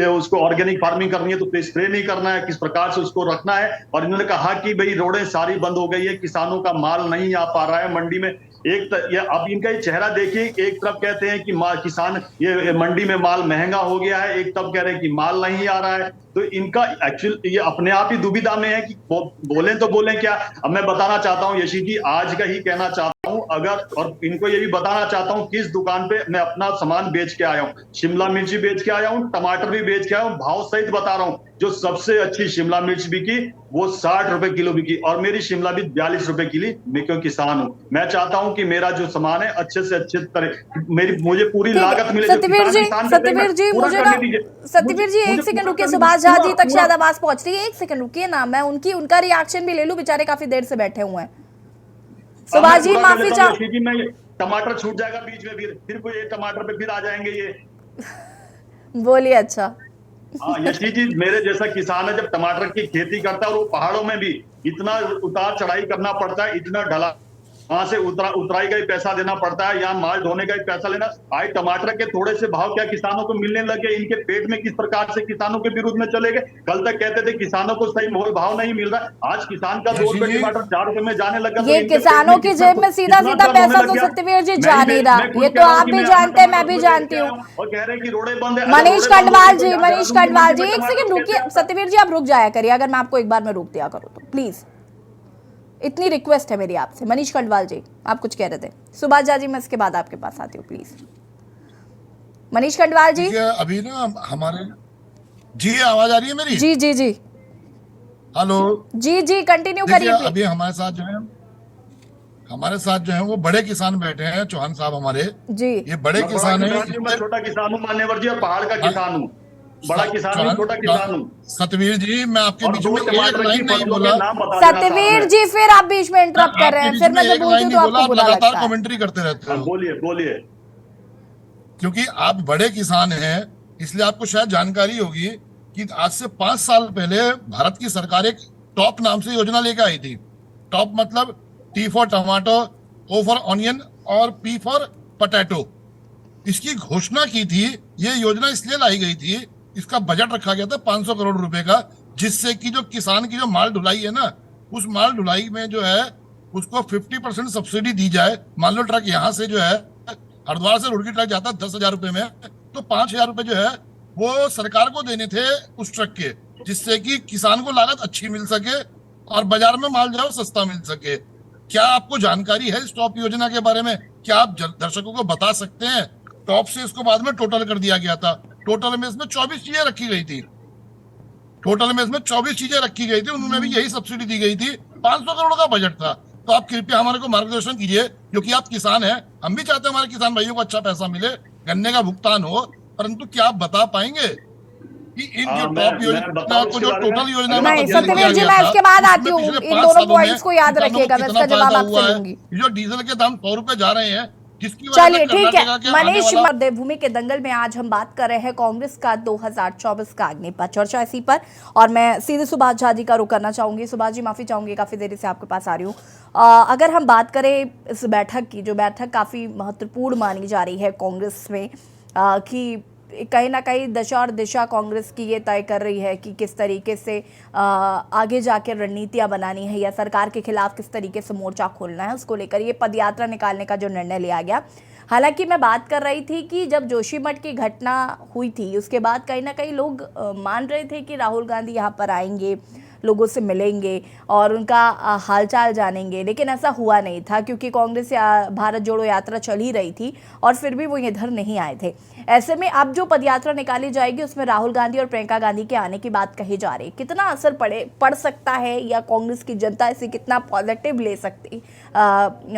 उसको ऑर्गेनिक फार्मिंग करनी है तो स्प्रे नहीं करना है, किस प्रकार से उसको रखना है। और इन्होंने कहा कि भाई रोडें सारी बंद हो गई है, किसानों का माल नहीं आ पा रहा है मंडी में। अब इनका ये चेहरा देखिए, एक तरफ कहते हैं कि किसान ये मंडी में माल महंगा हो गया है, एक तरफ कह रहे हैं कि माल नहीं आ रहा है। तो इनका एक्चुअल ये अपने आप ही दुविधा में है कि बोलें तो बोलें क्या। अब मैं बताना चाहता हूँ यशी जी, आज का ही कहना चाहता हूँ अगर, और इनको ये भी बताना चाहता हूँ किस दुकान पे मैं अपना सामान बेच के आया हूँ। शिमला मिर्ची बेच के आया हूँ, टमाटर भी बेच के आया हूँ, भाव सहित बता रहा हूँ। जो सबसे अच्छी शिमला मिर्च बिकी वो 60 रुपए किलो बिकी, और मेरी शिमला मिर्च 42 रुपए किलो। मैं क्यों किसान हूँ, मैं चाहता हूँ कि मेरा जो सामान है अच्छे से अच्छे तरह मुझे पूरी लागत मिले। सत्यवीर जी एक सेकंड रुकिए, सुभाष झा जी तक शायद आवाज पहुंच रही है, एक सेकंड रुकिए ना, मैं उनका रिएक्शन भी ले लूं, बेचारे काफी देर से बैठे हुए हैं। सुभाष जी माफी चाहूंगी, मैं टमाटर छूट जाएगा बीच में, फिर कोई टमाटर पे फिर आ जाएंगे ये। बोलिए। अच्छा हाँ यशी जी, मेरे जैसा किसान है जब टमाटर की खेती करता है और वो पहाड़ों में भी इतना उतार चढ़ाई करना पड़ता है, इतना ढला, वहां से उतराई का ही पैसा देना पड़ता है, यहाँ माल ढोने का ही पैसा लेना। आज टमाटर के थोड़े से भाव क्या किसानों को मिलने लगे, इनके पेट में किस प्रकार से किसानों के विरुद्ध में चले गए। कल तक कहते थे किसानों को सही मोल भाव नहीं मिल रहा, आज किसान का 2 रुपए टमाटर 4 रुपए में जाने लगा। ये किसानों की जेब में सीधा सीधा पैसा तो सत्यवीर जी जा नहीं रहा, ये तो आप भी जानते हैं, मैं भी जानती हूँ। और कह रहे हैं कि रोडे बंद है। मनीष खंडवाल जी एक सेकंड रुकिए, सत्यवीर जी आप रुक जाया करिए, अगर मैं आपको एक बार में रोक दिया करूँ तो प्लीज, इतनी रिक्वेस्ट है मेरी आपसे। मनीष खंडवाल जी आप कुछ कह रहे थे। सुभाष झा जी मैं इसके बाद आपके पास आती हूँ, प्लीज। मनीष खंडवाल जी अभी ना हमारे जी आवाज आ रही है मेरी? जी हेलो जी कंटिन्यू करिए। अभी हमारे साथ जो है वो बड़े किसान बैठे हैं, चौहान साहब हमारे जी। ये बड़े किसान है, मैं छोटा किसान हूँ मान्यवर जी, और पहाड़ का किसान हूँ, बड़ा किसान हूँ, छोटा किसान हूँ। सतवीर जी मैं आपके बीच में एक लाइन नहीं बोला। सतवीर जी फिर आप बीच में इंटरप्ट कर रहे हैं, फिर मैं जब बोलती हूँ तो आपको बुरा लगता है। लगातार कमेंट्री करते रहते हो। बोलिए। क्योंकि आप बड़े किसान हैं इसलिए आपको शायद जानकारी होगी कि आज से 5 साल पहले भारत की सरकार एक टॉप नाम से योजना लेकर आई थी। टॉप मतलब T for tomato, O for onion और P फॉर पोटैटो। इसकी घोषणा की थी। ये योजना इसलिए लाई गई थी, इसका बजट रखा गया था 500 करोड़ रुपए का, जिससे कि जो किसान की जो माल ढुलाई है ना, उस माल ढुलाई में जो है उसको 50% सब्सिडी दी जाए। मान लो ट्रक यहाँ से जो है हरिद्वार से रुड़की ट्रक जाता है 10,000 रुपए में, तो 5,000 रुपए जो है वो सरकार को देने थे उस ट्रक के, जिससे कि किसान को लागत अच्छी मिल सके और बाजार में माल जो है सस्ता मिल सके। क्या आपको जानकारी है इस टॉप योजना के बारे में? क्या आप दर्शकों को बता सकते हैं? टॉप से इसको बाद में टोटल कर दिया गया था। टोटल में इसमें 24 चीजें रखी गई थी। उन्होंने भी यही सब्सिडी दी गई थी। 500 करोड़ का बजट था। तो आप कृपया हमारे को मार्गदर्शन कीजिए, क्योंकि आप किसान हैं, हम भी चाहते हैं हमारे किसान भाइयों को अच्छा पैसा मिले, गन्ने का भुगतान हो, परंतु क्या आप बता पाएंगे कि इन जो टॉप योजना को जो टोटल योजना में सत्यवीर जी मैं इसके बाद आती हूँ, इन दोनों पॉइंट्स को याद रखिएगा, मैं इसका जवाब आपसे लूंगी। जो डीजल के दाम 100 रुपए जा रहे हैं, जिसकी वजह से चलिए ठीक कर्नाटका है के आने मनीष, वाला देवभूमि के दंगल में आज हम बात कर रहे हैं कांग्रेस का 2024 का अग्निपथ, चर्चा इसी पर। और मैं सीधे सुभाष झा जी का रुख करना चाहूंगी। सुभाष जी, माफी चाहूंगी, काफी देरी से आपके पास आ रही हूँ। अगर हम बात करें इस बैठक की, जो बैठक काफी महत्वपूर्ण मानी जा रही है कांग्रेस में, कि कहीं ना कहीं दशा और दिशा कांग्रेस की ये तय कर रही है कि किस तरीके से आगे जाके रणनीतियां बनानी है या सरकार के खिलाफ किस तरीके से मोर्चा खोलना है, उसको लेकर ये पदयात्रा निकालने का जो निर्णय लिया गया। हालांकि मैं बात कर रही थी कि जब जोशीमठ की घटना हुई थी उसके बाद कहीं ना कहीं लोग मान रहे थे कि राहुल गांधी यहाँ पर आएंगे, लोगों से मिलेंगे और उनका हालचाल जानेंगे, लेकिन ऐसा हुआ नहीं था क्योंकि कांग्रेस भारत जोड़ो यात्रा चल ही रही थी और फिर भी वो इधर नहीं आए थे। ऐसे में अब जो पदयात्रा निकाली जाएगी उसमें राहुल गांधी और प्रियंका गांधी के आने की बात कही जा रही है। कितना असर पड़ सकता है या कांग्रेस की जनता इसे कितना पॉजिटिव ले सकती,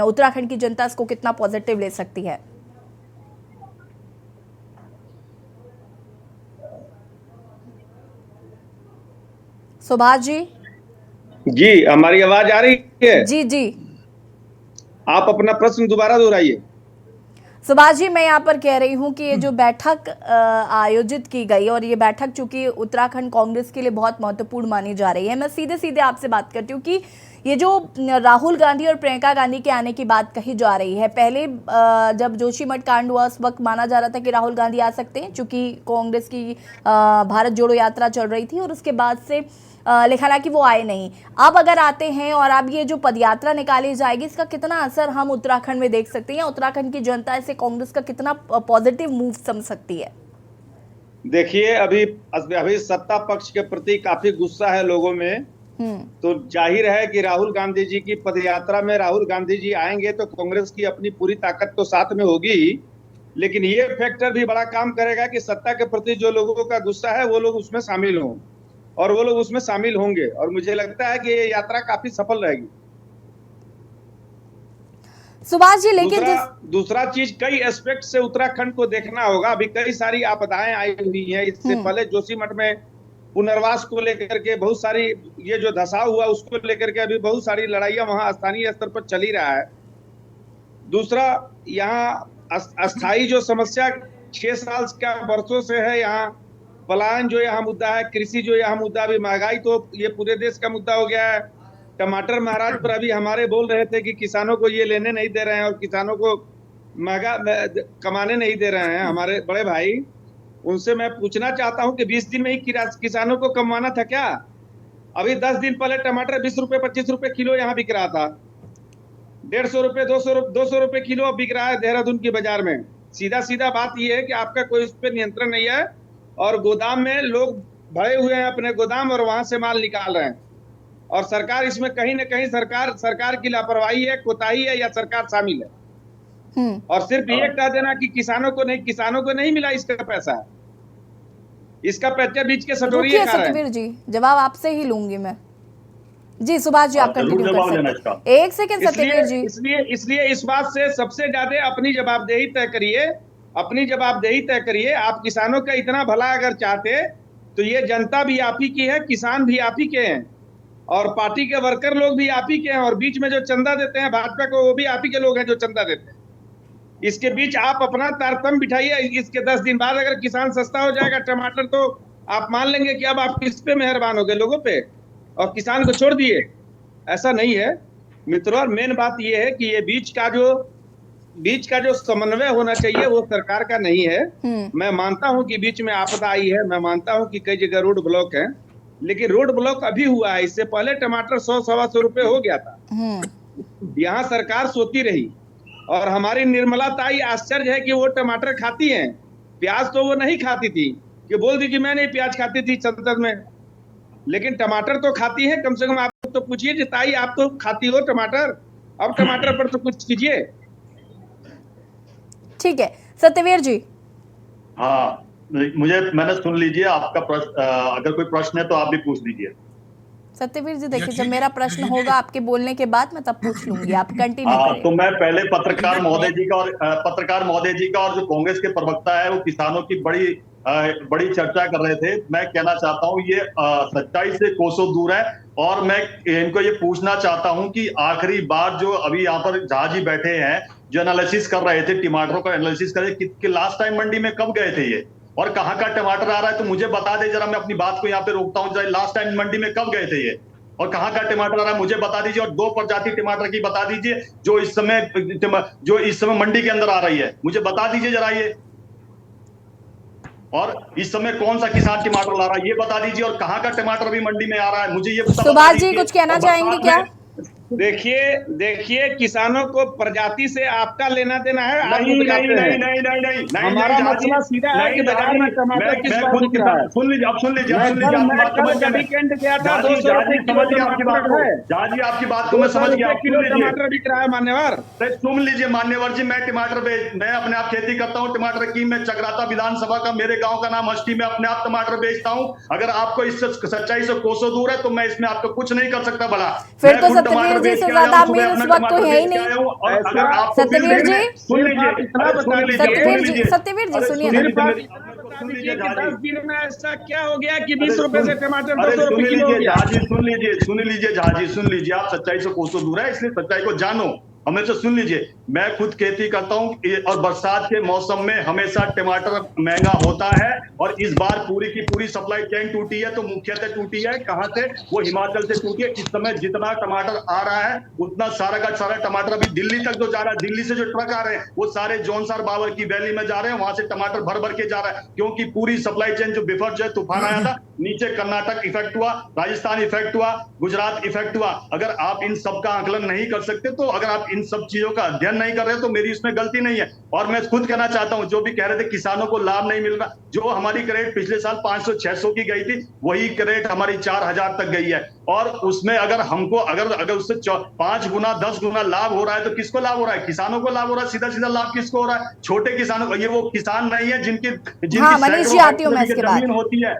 उत्तराखंड की जनता इसको कितना पॉजिटिव ले सकती है? सुभाष जी। जी, हमारी आवाज आ रही है? जी जी, आप अपना प्रश्न दोबारा दोहराइए। सुभाष जी, मैं यहाँ पर कह रही हूँ कि ये जो बैठक आयोजित की गई और ये बैठक चूंकि उत्तराखंड कांग्रेस के लिए बहुत महत्वपूर्ण मानी जा रही है, मैं सीधे सीधे आपसे बात करती हूँ कि ये जो राहुल गांधी और प्रियंका गांधी के आने की बात कही जा रही है, पहले जब जोशीमठ कांड हुआ उस वक्त माना जा रहा था कि राहुल गांधी आ सकते हैं क्योंकि कांग्रेस की भारत जोड़ो यात्रा चल रही थी और उसके बाद से लेकिन हालांकि वो आए नहीं। अब अगर आते हैं और अब ये जो पदयात्रा निकाली जाएगी, इसका कितना असर हम उत्तराखंड में देख सकते हैं या उत्तराखंड की जनता इसे कांग्रेस का कितना पॉजिटिव मूव समझ सकती है? देखिए, अभी सत्ता पक्ष के प्रति काफी गुस्सा है लोगों में, तो जाहिर है कि राहुल गांधी जी की पदयात्रा में राहुल गांधी जी आएंगे तो कांग्रेस की अपनी पूरी ताकत तो साथ में होगी, लेकिन ये फैक्टर भी बड़ा काम करेगा कि सत्ता के प्रति जो लोगों का गुस्सा है वो लोग उसमें शामिल हों और वो लोग उसमें शामिल होंगे और मुझे लगता है कि ये यात्रा काफी सफल रहेगी। सुभाष जी, लेकिन दूसरा चीज, कई एस्पेक्ट से उत्तराखंड को देखना होगा। अभी कई सारी आपदाएं आई हुई हैं। इससे पहले जोशीमठ में पुनर्वास को लेकर के बहुत सारी, ये जो धसाव हुआ उसको लेकर के अभी बहुत सारी लड़ाइयां वहां स्थानीय स्तर पर चल ही रहा है। दूसरा, यहाँ अस्थायी जो समस्या 6 साल का वर्षों से है, यहाँ पलायन जो यहाँ मुद्दा है, कृषि जो यहाँ मुद्दा, अभी महंगाई तो ये पूरे देश का मुद्दा हो गया है। टमाटर महाराज पर अभी हमारे बोल रहे थे कि किसानों को ये लेने नहीं दे रहे हैं और किसानों को महंगा कमाने नहीं दे रहे हैं हमारे बड़े भाई। उनसे मैं पूछना चाहता हूं कि 20 दिन में ही किसानों को कमाना था क्या? अभी 10 दिन पहले टमाटर 20 रुपए 25 रुपए किलो यहाँ बिक रहा था, 150 रुपए 200 रुपए किलो बिक रहा है देहरादून की बाजार में। सीधा सीधा बात यह है कि आपका कोई उस पर नियंत्रण नहीं है और गोदाम में लोग भरे हुए हैं अपने गोदाम और वहां से माल निकाल रहे हैं और सरकार इसमें कहीं ना कहीं सरकार की लापरवाही है, कोताही है या सरकार शामिल है। और सिर्फ ये कह देना कि किसानों को नहीं मिला इसका पैसा, इसका पैसा बीच के सटोरी है। सतवीर जी, जवाब आपसे ही लूंगी मैं। जी सुभाष जी, आप कंटिन्यू कर सकते हैं। एक सेकंड सतवीर जी। इसलिए इस बात से सबसे ज्यादा अपनी जवाबदेही तय करिए। आप किसानों का इतना भला अगर चाहते तो ये जनता भी आप ही की है, किसान भी आप ही के हैं और पार्टी के वर्कर लोग भी आप ही के हैं और बीच में जो चंदा देते हैं भाजपा को वो भी आप ही के लोग हैं जो चंदा देते हैं। इसके बीच आप अपना तारतम्य बिठाइए। इसके 10 दिन बाद अगर किसान सस्ता हो जाएगा टमाटर तो आप मान लेंगे कि अब आप किस पे मेहरबान हो गए, लोगों पे, और किसान को छोड़ दिए। ऐसा नहीं है मित्रों। और मेन बात यह है कि ये बीच का जो समन्वय होना चाहिए वो सरकार का नहीं है। मैं मानता हूं कि बीच में आपदा आई है, मैं मानता हूं कि कई जगह रोड ब्लॉक है, लेकिन रोड ब्लॉक अभी हुआ है, इससे पहले टमाटर 100-125 रुपए हो गया था। यहाँ सरकार सोती रही और हमारी निर्मला ताई आश्चर्य है कि वो टमाटर खाती हैं, प्याज तो वो नहीं खाती थी, कि बोल दी कि मैं नहीं प्याज खाती थी संसद में, लेकिन टमाटर तो खाती है। कम से कम आप तो पूछिए कि ताई आप तो खाती हो टमाटर, अब टमाटर पर तो कुछ कीजिए। ठीक है सत्यवीर जी। हाँ, मैंने सुन लीजिए आपका प्रश्न। अगर कोई प्रश्न है तो आप भी पूछ लीजिए। सत्यवीर जी, देखिए जब मेरा प्रश्न होगा आपके बोलने के बाद मैं तब पूछ लूंगी, आप कंटिन्यू करें। तो मैं पहले पत्रकार महोदय जी का और जो कांग्रेस के प्रवक्ता है वो किसानों की बड़ी चर्चा कर रहे थे। मैं कहना चाहता हूँ ये सच्चाई से कोसों दूर है। और मैं इनको ये पूछना चाहता हूं कि आखिरी बार जो अभी यहाँ पर जहां जी बैठे हैं जो एनालिसिस कर रहे थे, टमाटरों का एनालिसिस कर रहे थे कि लास्ट टाइम मंडी में कब गए थे ये, और कहाँ का टमाटर आ रहा है, तो मुझे बता दे जरा। मैं अपनी बात को यहाँ पे रोकता हूँ, जरा लास्ट टाइम मंडी में कब गए थे ये और कहाँ का टमाटर आ रहा है मुझे बता दीजिए, और 2 प्रजाति टमाटर की बता दीजिए जो इस समय मंडी के अंदर आ रही है, मुझे बता दीजिए जरा ये। और इस समय कौन सा किसान टमाटर ला रहा है ये बता दीजिए, और कहाँ का टमाटर भी मंडी में आ रहा है मुझे ये बता सुभाष जी दीजिए। कुछ कहना चाहेंगे क्या? देखिए किसानों को प्रजाति से आपका लेना देना है। आप नहीं बताते नहीं हैं। नहीं नहीं नहीं नहीं हमारा नहीं, मसला सीधा है कि बाजार में टमाटर किस भाव बिक रहा है। सुन लीजिए, आप सुन लीजिए, मैं कल वीकेंड गया था, 200 रुपए किलो टमाटर है। जी आपकी बात को मैं समझ गया। किलो टमाटर बिक रहा है मान्यवर। सुन लीजिए मान्यवर जी, मैं मैं अपने आप खेती करता हूँ टमाटर की। मैं चक्राता विधानसभा का, मेरे गांव का नाम हस्ती में, अपने आप टमाटर बेचता हूँ। अगर आपको इससे सच्चाई से कोसों दूर है तो मैं इसमें आपको कुछ नहीं कर सकता भला। फिर तो सत्यवीर जी से ज्यादा अमीर इस वक्त तो है ही नहीं। सत्यवीर जी, सत्यवीर जी सुनिए ना। 10 दिन में ऐसा क्या हो गया कि 20 रुपए से टमाटर 200 रुपए किलो हो गया? सुन लीजिए, आप सच्चाई से कोसों दूर है, इसलिए सच्चाई को जानो, हमेशा सुन लीजिए। मैं खुद खेती करता हूं और बरसात के मौसम में हमेशा टमाटर महंगा होता है, और इस बार पूरी की पूरी सप्लाई चेन टूटी है। तो मुख्यतः टूटी है कहां से? वो हिमाचल से टूटी है। इस समय जितना टमाटर आ रहा है उतना सारा का सारा टमाटर अभी दिल्ली तक जो जा रहा है, दिल्ली से जो ट्रक आ रहे हैं वो सारे जौनसार बाबर की वैली में जा रहे हैं, वहां से टमाटर भर भर के जा रहा है, क्योंकि पूरी सप्लाई चेन जो बिफर तूफान आया था, नीचे कर्नाटक इफेक्ट हुआ, राजस्थान इफेक्ट हुआ, गुजरात इफेक्ट हुआ। अगर आप इन सब का आकलन नहीं कर सकते, तो अगर आप इन सब चीजों का अध्ययन नहीं कर रहे तो मेरी इसमें गलती नहीं है। और मैं खुद कहना चाहता हूं, जो भी कह रहे थे किसानों को लाभ नहीं मिल रहा, जो हमारी क्रेट पिछले साल 500-600 की गई थी, वही क्रेट हमारी 4000 तक गई है। और उसमें अगर हमको अगर उससे 5 गुना 10 गुना लाभ हो रहा है तो किसको लाभ हो रहा है? किसानों को लाभ हो रहा है। सीधा सीधा लाभ किसको हो रहा है? छोटे किसानों को। ये वो किसान नहीं है जिनकी मनीष जी आती हूं मैं इसके बाद। जमीन होती है,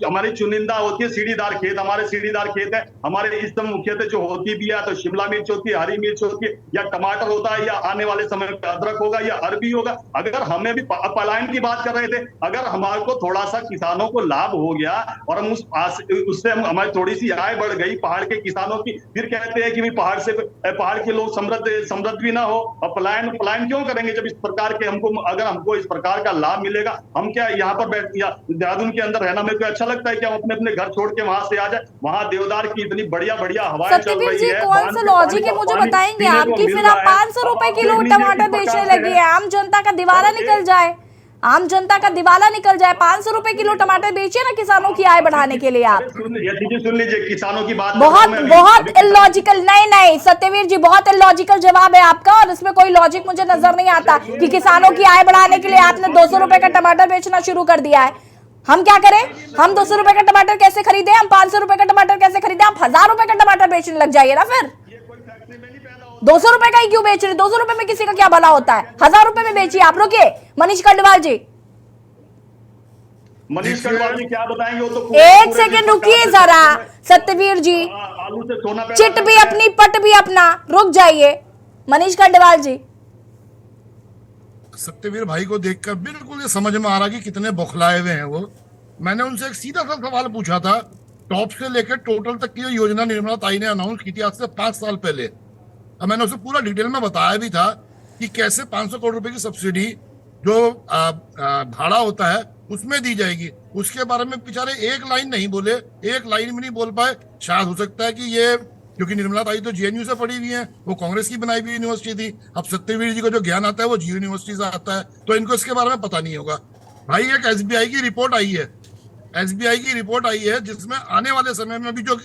हमारी चुनिंदा होती है, सीढ़ीदार खेत, हमारे सीढ़ीदार खेत है। हमारे इस समय मुख्यतः जो होती भी है तो शिमला मिर्च होती है, हरी मिर्च होती है, या टमाटर होता है, या आने वाले समय में अदरक होगा, या अरबी होगा। अगर हमें भी पलायन की बात कर रहे थे, अगर हमारे को थोड़ा सा किसानों को लाभ हो गया और हम उससे हमारी थोड़ी सी आय बढ़ गई पहाड़ के किसानों की, फिर कहते हैं कि पहाड़ के लोग समृद्ध भी ना हो, और पलायन क्यों करेंगे? जब इस प्रकार के अगर हमको इस प्रकार का लाभ मिलेगा, हम क्या यहाँ पर देहरादून के अंदर रहना मेरे को अच्छा लगता है कि हम अपने अपने घर छोड़ के वहां से आ जाए? वहां देवदार की इतनी बढ़िया बढ़िया हवाएं चल रही है। कौन सा लॉजिक है मुझे बताएंगे आपकी? फिर आप 500 रुपए किलो टमाटर बेचने लगी है, आम जनता का दिवाला निकल जाए, आम जनता का दिवाला निकल जाए। 500 रुपए किलो टमाटर बेचिए ना किसानों की आय बढ़ाने के लिए। आप सुन लीजिए किसानों की बात बहुत इलॉजिकल। नहीं सत्यवीर जी, बहुत इलॉजिकल जवाब है आपका, और इसमें कोई लॉजिक मुझे नजर नहीं आता कि किसानों की आय बढ़ाने के लिए आपने 200 रुपए का टमाटर बेचना शुरू कर दिया है। हम क्या करें? हम 200 रुपए का टमाटर कैसे खरीदे? हम 500 रुपए का टमाटर कैसे खरीदे? आप 1000 रुपए का टमाटर बेचने लग जाइए ना। फिर 200 रुपए का ही क्यों बेच रहे? 200 रुपए में किसी का क्या भला होता है? 1000 रुपए में बेचिए आप। रुकिए मनीष खंडवाल जी, क्या बताएंगे? वो तो एक सेकंड रुकिए जरा। सत्यवीर जी, आलू से सोना चिट भी अपनी पट भी अपना, रुक जाइए मनीष खंडवाल जी। सत्यवीर भाई को देखकर बिल्कुल ये समझ में आ रहा कि कितने बौखलाए हुए हैं वो। मैंने उनसे एक सीधा सा सवाल पूछा था, टॉप से लेकर टोटल तक की योजना निर्मला ताई ने अनाउंस की थी आज से 5 साल पहले। अब मैंने उसे पूरा डिटेल में बताया भी था कि कैसे 500 करोड़ रुपए की सब्सिडी जो भाड़ा होता है उसमें दी जाएगी। उसके बारे में बेचारे एक लाइन नहीं बोले, एक लाइन भी नहीं बोल पाए। शायद हो सकता है कि ये, क्योंकि निर्मला ताई तो जेएनयू से पढ़ी हुई है, वो कांग्रेस की बनाई हुई यूनिवर्सिटी थी। अब सत्यवीर जी को जो ज्ञान आता है वो जी यूनिवर्सिटी से आता है, तो इनको इसके बारे में पता नहीं होगा। भाई एक एसबीआई की रिपोर्ट आई है, एसबीआई की रिपोर्ट आई है जिसमें आने वाले समय में अभी जो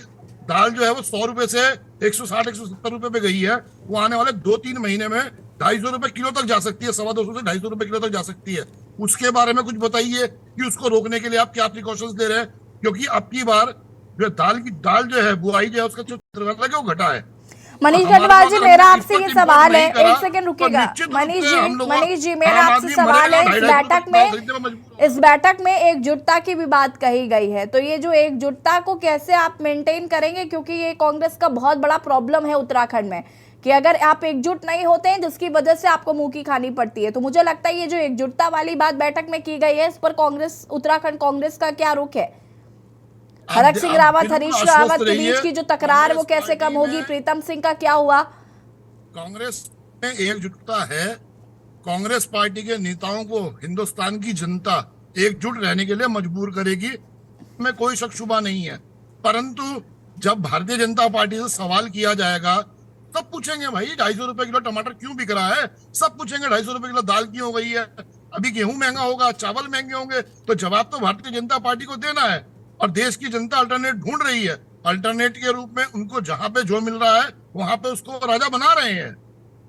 दाल जो है वो 100 रुपए से 160-170 रुपए पे गई है, वो आने वाले 2-3 महीने में 250 रुपए किलो तक जा सकती है, 250 से 250 रुपए किलो तक जा सकती है। उसके बारे में कुछ बताइए कि उसको रोकने के लिए आप क्या प्रिकॉशंस ले रहे हैं, क्योंकि अब की बार जो दाल जो है बुआई जो है उसका जो वो घटा है। मनीष खंडवाल जी, मेरा आपसे ये सवाल है, एक सेकंड रुकिएगा। मनीष जी मेरा आपसे सवाल है, इस बैठक में एकजुटता की भी बात कही गई है, तो ये जो एकजुटता को कैसे आप मेंटेन करेंगे? क्योंकि ये कांग्रेस का बहुत बड़ा प्रॉब्लम है उत्तराखंड में कि अगर आप एकजुट नहीं होते हैं जिसकी वजह से आपको मुंह की खानी पड़ती है। तो मुझे लगता है ये जो एकजुटता वाली बात बैठक में की गई है, इस पर उत्तराखंड कांग्रेस का क्या रुख है? हरक सिंह रावत, बिल्कुल हरीश आश्वस्त रावत के रहिए, बीच की जो तकरार है वो कांग्रेस कैसे कम पार्टी होगी? में प्रीतम सिंह का क्या हुआ? कांग्रेस में एकजुटता है। कांग्रेस पार्टी के नेताओं को हिंदुस्तान की जनता एकजुट रहने के लिए मजबूर करेगी, में कोई शक शुबा नहीं है। परंतु जब भारतीय जनता पार्टी से सवाल किया जाएगा, सब पूछेंगे भाई 250 रुपए किलो टमाटर क्यों बिक रहा है, सब पूछेंगे 250 रुपए किलो दाल क्यों हो गई है, अभी गेहूं महंगा होगा, चावल महंगे होंगे, तो जवाब तो भारतीय जनता पार्टी को देना है। और देश की जनता अल्टरनेट ढूंढ रही है, अल्टरनेट के रूप में उनको जहां पे जो मिल रहा है वहां पे उसको राजा बना रहे हैं।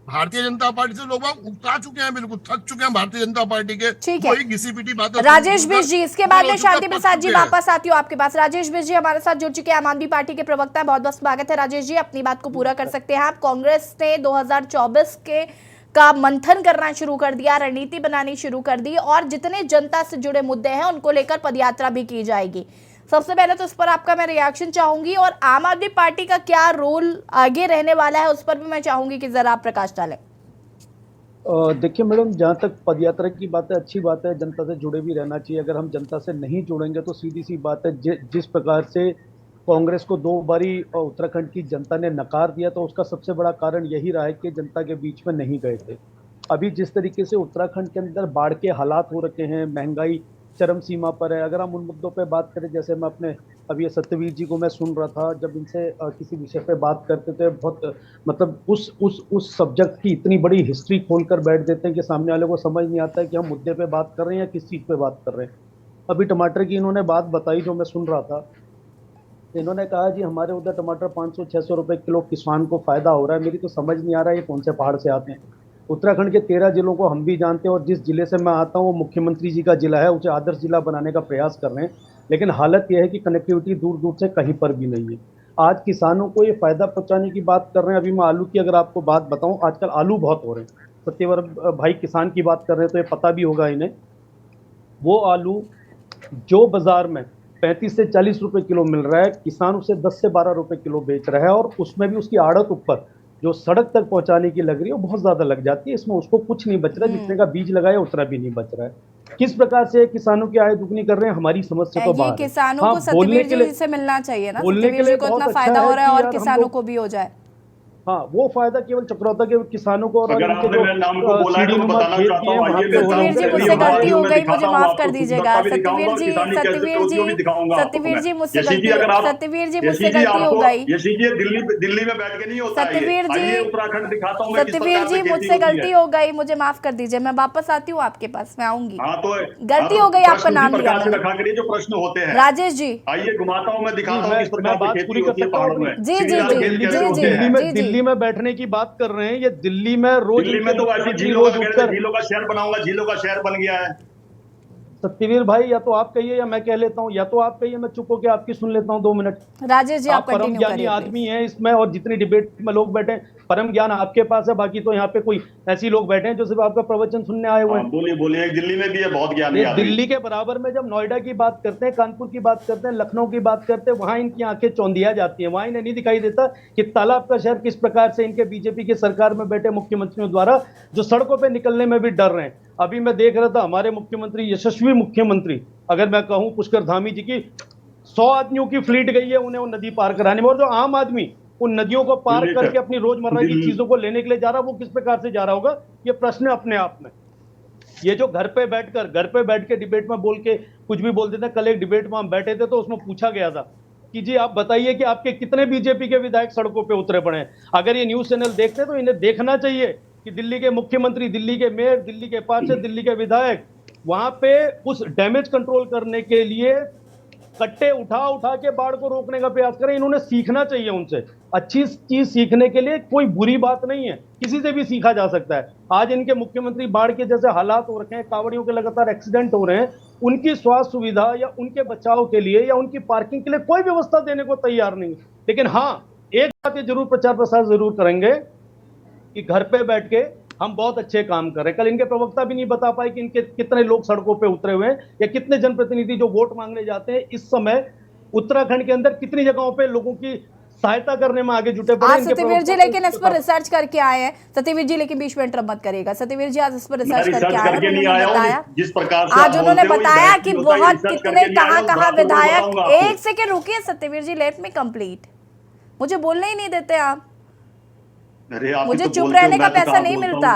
भारतीय जनता पार्टी से लोग उगता चुके हैं, बिल्कुल थक चुके हैं भारतीय जनता पार्टी के। ठीक है। वही घिसी पिटी बातें राजेश बिष्ट जी, इसके बाद में हो चुका, शांति पक प्रसाद जी चुके हैं। वापस आती हूँ आपके पास। राजेश बिष्ट जी हमारे साथ जुड़ चुके हैं, आम आदमी पार्टी के प्रवक्ता हैं। बहुत बहुत स्वागत है राजेश जी, अपनी बात को पूरा कर सकते हैं आप। कांग्रेस ने 2024 के का मंथन करना शुरू कर दिया, रणनीति बनानी शुरू कर दी और जितने जनता से जुड़े मुद्दे हैं उनको लेकर पदयात्रा भी की जाएगी। सबसे पहले तो इस पर आपका मैं रिएक्शन चाहूंगी और आम आदमी पार्टी का क्या रोल आगे रहने वाला है उस पर भी मैं चाहूंगी कि जरा आप प्रकाश डालें। देखिए मैडम, जहाँ तक पदयात्रा की बात है, अच्छी बात है, जनता से जुड़े भी रहना चाहिए। अगर हम जनता से नहीं जुड़ेंगे तो सीधी सी बात है, जिस प्रकार से कांग्रेस को 2 बारी उत्तराखंड की जनता ने नकार दिया, तो उसका सबसे बड़ा कारण यही रहा है कि जनता के बीच में नहीं गए थे। अभी जिस तरीके से उत्तराखंड के अंदर बाढ़ के हालात हो रखे हैं, महंगाई चरम सीमा पर है, अगर हम उन मुद्दों पे बात करें, जैसे मैं अपने अभी ये सत्यवीर जी को मैं सुन रहा था, जब इनसे किसी विषय पे बात करते थे, बहुत मतलब उस सब्जेक्ट की इतनी बड़ी हिस्ट्री खोलकर बैठ देते हैं कि सामने वाले को समझ नहीं आता है कि हम मुद्दे पे बात कर रहे हैं या किस चीज़ पे बात कर रहे हैं। अभी टमाटर की इन्होंने बात बताई जो मैं सुन रहा था, इन्होंने कहा जी हमारे उधर टमाटर 500-600 रुपए किलो किसान को फायदा हो रहा है। मेरी तो समझ नहीं आ रहा है ये कौन से पहाड़ से आते हैं। उत्तराखंड के 13 जिलों को हम भी जानते हैं और जिस जिले से मैं आता हूँ वो मुख्यमंत्री जी का जिला है, उसे आदर्श जिला बनाने का प्रयास कर रहे हैं, लेकिन हालत यह है कि कनेक्टिविटी दूर दूर से कहीं पर भी नहीं है। आज किसानों को ये फायदा पहुंचाने की बात कर रहे हैं। अभी मैं आलू की अगर आपको बात बताऊं, आजकल आलू बहुत हो रहे हैं। सत्यवर भाई किसान की बात कर रहे हैं तो ये पता भी होगा इन्हें, वो आलू जो बाजार में 35 से 40 रुपए किलो मिल रहा है, किसान उसे 10 से 12 रुपए किलो बेच रहा है और उसमें भी उसकी आड़त ऊपर जो सड़क तक पहुंचाने की लग रही है वो बहुत ज्यादा लग जाती है। इसमें उसको कुछ नहीं बच रहा है, जितने का बीज लगाया उतना भी नहीं बच रहा है। किस प्रकार से किसानों की आय दुगनी कर रहे हैं, हमारी समझ से तो बाहर है। किसानों को सत्यवीर जी से मिलना चाहिए ना, बोलने के सत्यवीर जी लिए को इतना बहुत अच्छा फायदा हो है रहा है कि और यार हम किसानों लोग- को भी हो जाए। हाँ, वो फायदा केवल चक्रौता के किसानों को और अगर उनके आपने जो मेरे नाम को बोला है तो मैं सीढ़ीनुमा बताना खेत चाहता हैं, हूँ, वहाँ आइए पे हो रहा सत्यवीर जी है। मुझसे गलती हो गई, मुझे दिखाता हूँ माफ आपको, कर दीजिएगा। सुंदरता भी दिखाऊंगा, सत्यवीर जी किसानी कैसे सत्यवीर होती है वो भी जी दिखाऊंगा आपको सत्यवीर मैं। जी मुझसे यशी जी, गलती अगर आप सत्यवीर जी यशी मुझसे जी गलती हो आपको गई। यशी जी दिल्ली में बैठ के नहीं होता है ये। सत्यवीर जी आइए उत्तराखंड दिखाता हूँ मैं किस सत्यवीर प्रकार जी से खेती मुझसे होती गलती है। हो गई, मुझे माफ कर दीजिए। मैं वापस आती हूँ आपके पास, मैं आऊंगी। हाँ तो गलती हो गई, आपका प्रश्न नाम उसी लिया प्रकार से मैंने। रखा करिए जो प्रश्न होते हैं। राजेश जी आइए घुमाता हूँ, मैं दिखाता हूँ मैं- किस प्रकार मैं की बात खेती पूरी कर होती है सकता हूँ पहाड़ों में। जी, जी, सीढ़ीदार जी, खेत जी, कैसे जी, होते जी, हैं। जी, जी। दिल्ली में बैठने की बात कर रहे हैं, ये दिल्ली में रोज दिल्ली में तो वैसी मुख्यमंत्री झीलों रोज का कहते उठकर हैं, झीलों का शहर बनाऊंगा, झीलों का शहर बन गया है। सत्यवीर भाई, या तो आप कहिए या मैं कह लेता हूँ, या तो आप कहिए, मैं चुप होकर आपकी सुन लेता हूँ 2 मिनट। राजेश जी आप परम कंटिन्यू ज्ञानी करिए आदमी हैं इसमें, और जितनी डिबेट में लोग बैठे हैं, परम ज्ञान आपके पास है, बाकी तो यहाँ पे कोई ऐसी लोग बैठे हैं जो सिर्फ आपका प्रवचन सुनने आए हुए हैं। बोलिए बोलिए, एक दिल्ली में भी है बहुत ज्ञानी ये आदमी। दिल्ली के बराबर में जब नोएडा की बात करते हैं, कानपुर की बात करते हैं, लखनऊ की बात करते हैं, वहां इनकी आंखें चौंधिया जाती हैं। वहां इन्हें नहीं दिखाई देता कि तालाब का शहर किस प्रकार से इनके बीजेपी की सरकार में बैठे मुख्यमंत्रियों द्वारा जो सड़कों पे निकलने में भी डर रहे हैं। अभी मैं देख रहा था हमारे मुख्यमंत्री, यशस्वी मुख्यमंत्री अगर मैं कहूं पुष्कर धामी जी की, 100 आदमियों की फ्लीट गई है उन्हें वो नदी पार कराने में, और जो आम आदमी उन नदियों को पार दिल्ली करके का- अपनी रोजमर्रा की चीजों को लेने के लिए जा रहा है, वो किस प्रकार से जा रहा होगा, ये प्रश्न है अपने आप में। ये जो घर पे बैठ के डिबेट में बोल के कुछ भी बोल देते हैं। कल एक डिबेट में हम बैठे थे तो उसमें पूछा गया था कि जी आप बताइए कि आपके कितने बीजेपी के विधायक सड़कों पे उतरे पड़े हैं। अगर ये न्यूज चैनल देखते हैं तो इन्हें देखना चाहिए कि दिल्ली के मुख्यमंत्री, दिल्ली के मेयर, दिल्ली के पार्षद, दिल्ली के विधायक वहां पे उस डैमेज कंट्रोल करने के लिए कट्टे उठा के बाढ़ को रोकने का प्रयास करें। इन्होंने सीखना चाहिए उनसे। अच्छी चीज सीखने के लिए कोई बुरी बात नहीं है, किसी से भी सीखा जा सकता है। आज इनके मुख्यमंत्री बाढ़ के जैसे हालात हो रखे हैं, कांवड़ियों के लगातार एक्सीडेंट हो रहे हैं, उनकी स्वास्थ्य सुविधा या उनके बचाव के लिए या उनकी पार्किंग के लिए कोई व्यवस्था देने को तैयार नहीं। लेकिन हाँ, एक बात ये जरूर प्रचार प्रसार जरूर करेंगे कि घर पे बैठ के हम बहुत अच्छे काम कर रहे हैं। कल इनके प्रवक्ता भी नहीं बता पाए कि इनके कितने लोग सड़कों पे उतरे हुए हैं या कितने जनप्रतिनिधि जो वोट मांगने जाते हैं इस समय उत्तराखंड के अंदर कितनी जगहों पे लोगों की सहायता करने में आगे जुटे पड़े। आज इनके सत्यवीर जी प्रवक्ता लेकिन इस पर रिसर्च करके आए हैं। सत्यवीर जी लेकिन बीच में इंटरप्ट मत करिएगा। सत्यवीर जी आज इस पर रिसर्च करके आए हैं, नहीं उन्होंने आया बताया, हूं, जिस प्रकार से आज आप उन्होंने बोलते हो, बताया ये कि होता है, बहुत रिसर्च कितने करके नहीं आया हूं, कहाँ बराबर विधायक, बताऊंगा आपको। एक सेकेंड रुकिए सत्यवीर जी, लेट मी कंप्लीट, मुझे बोलने ही नहीं देते आप, अरे आप मुझे तो चुप बोलते हो, रहने का मैं तो पैसा कहाँ नहीं बोलता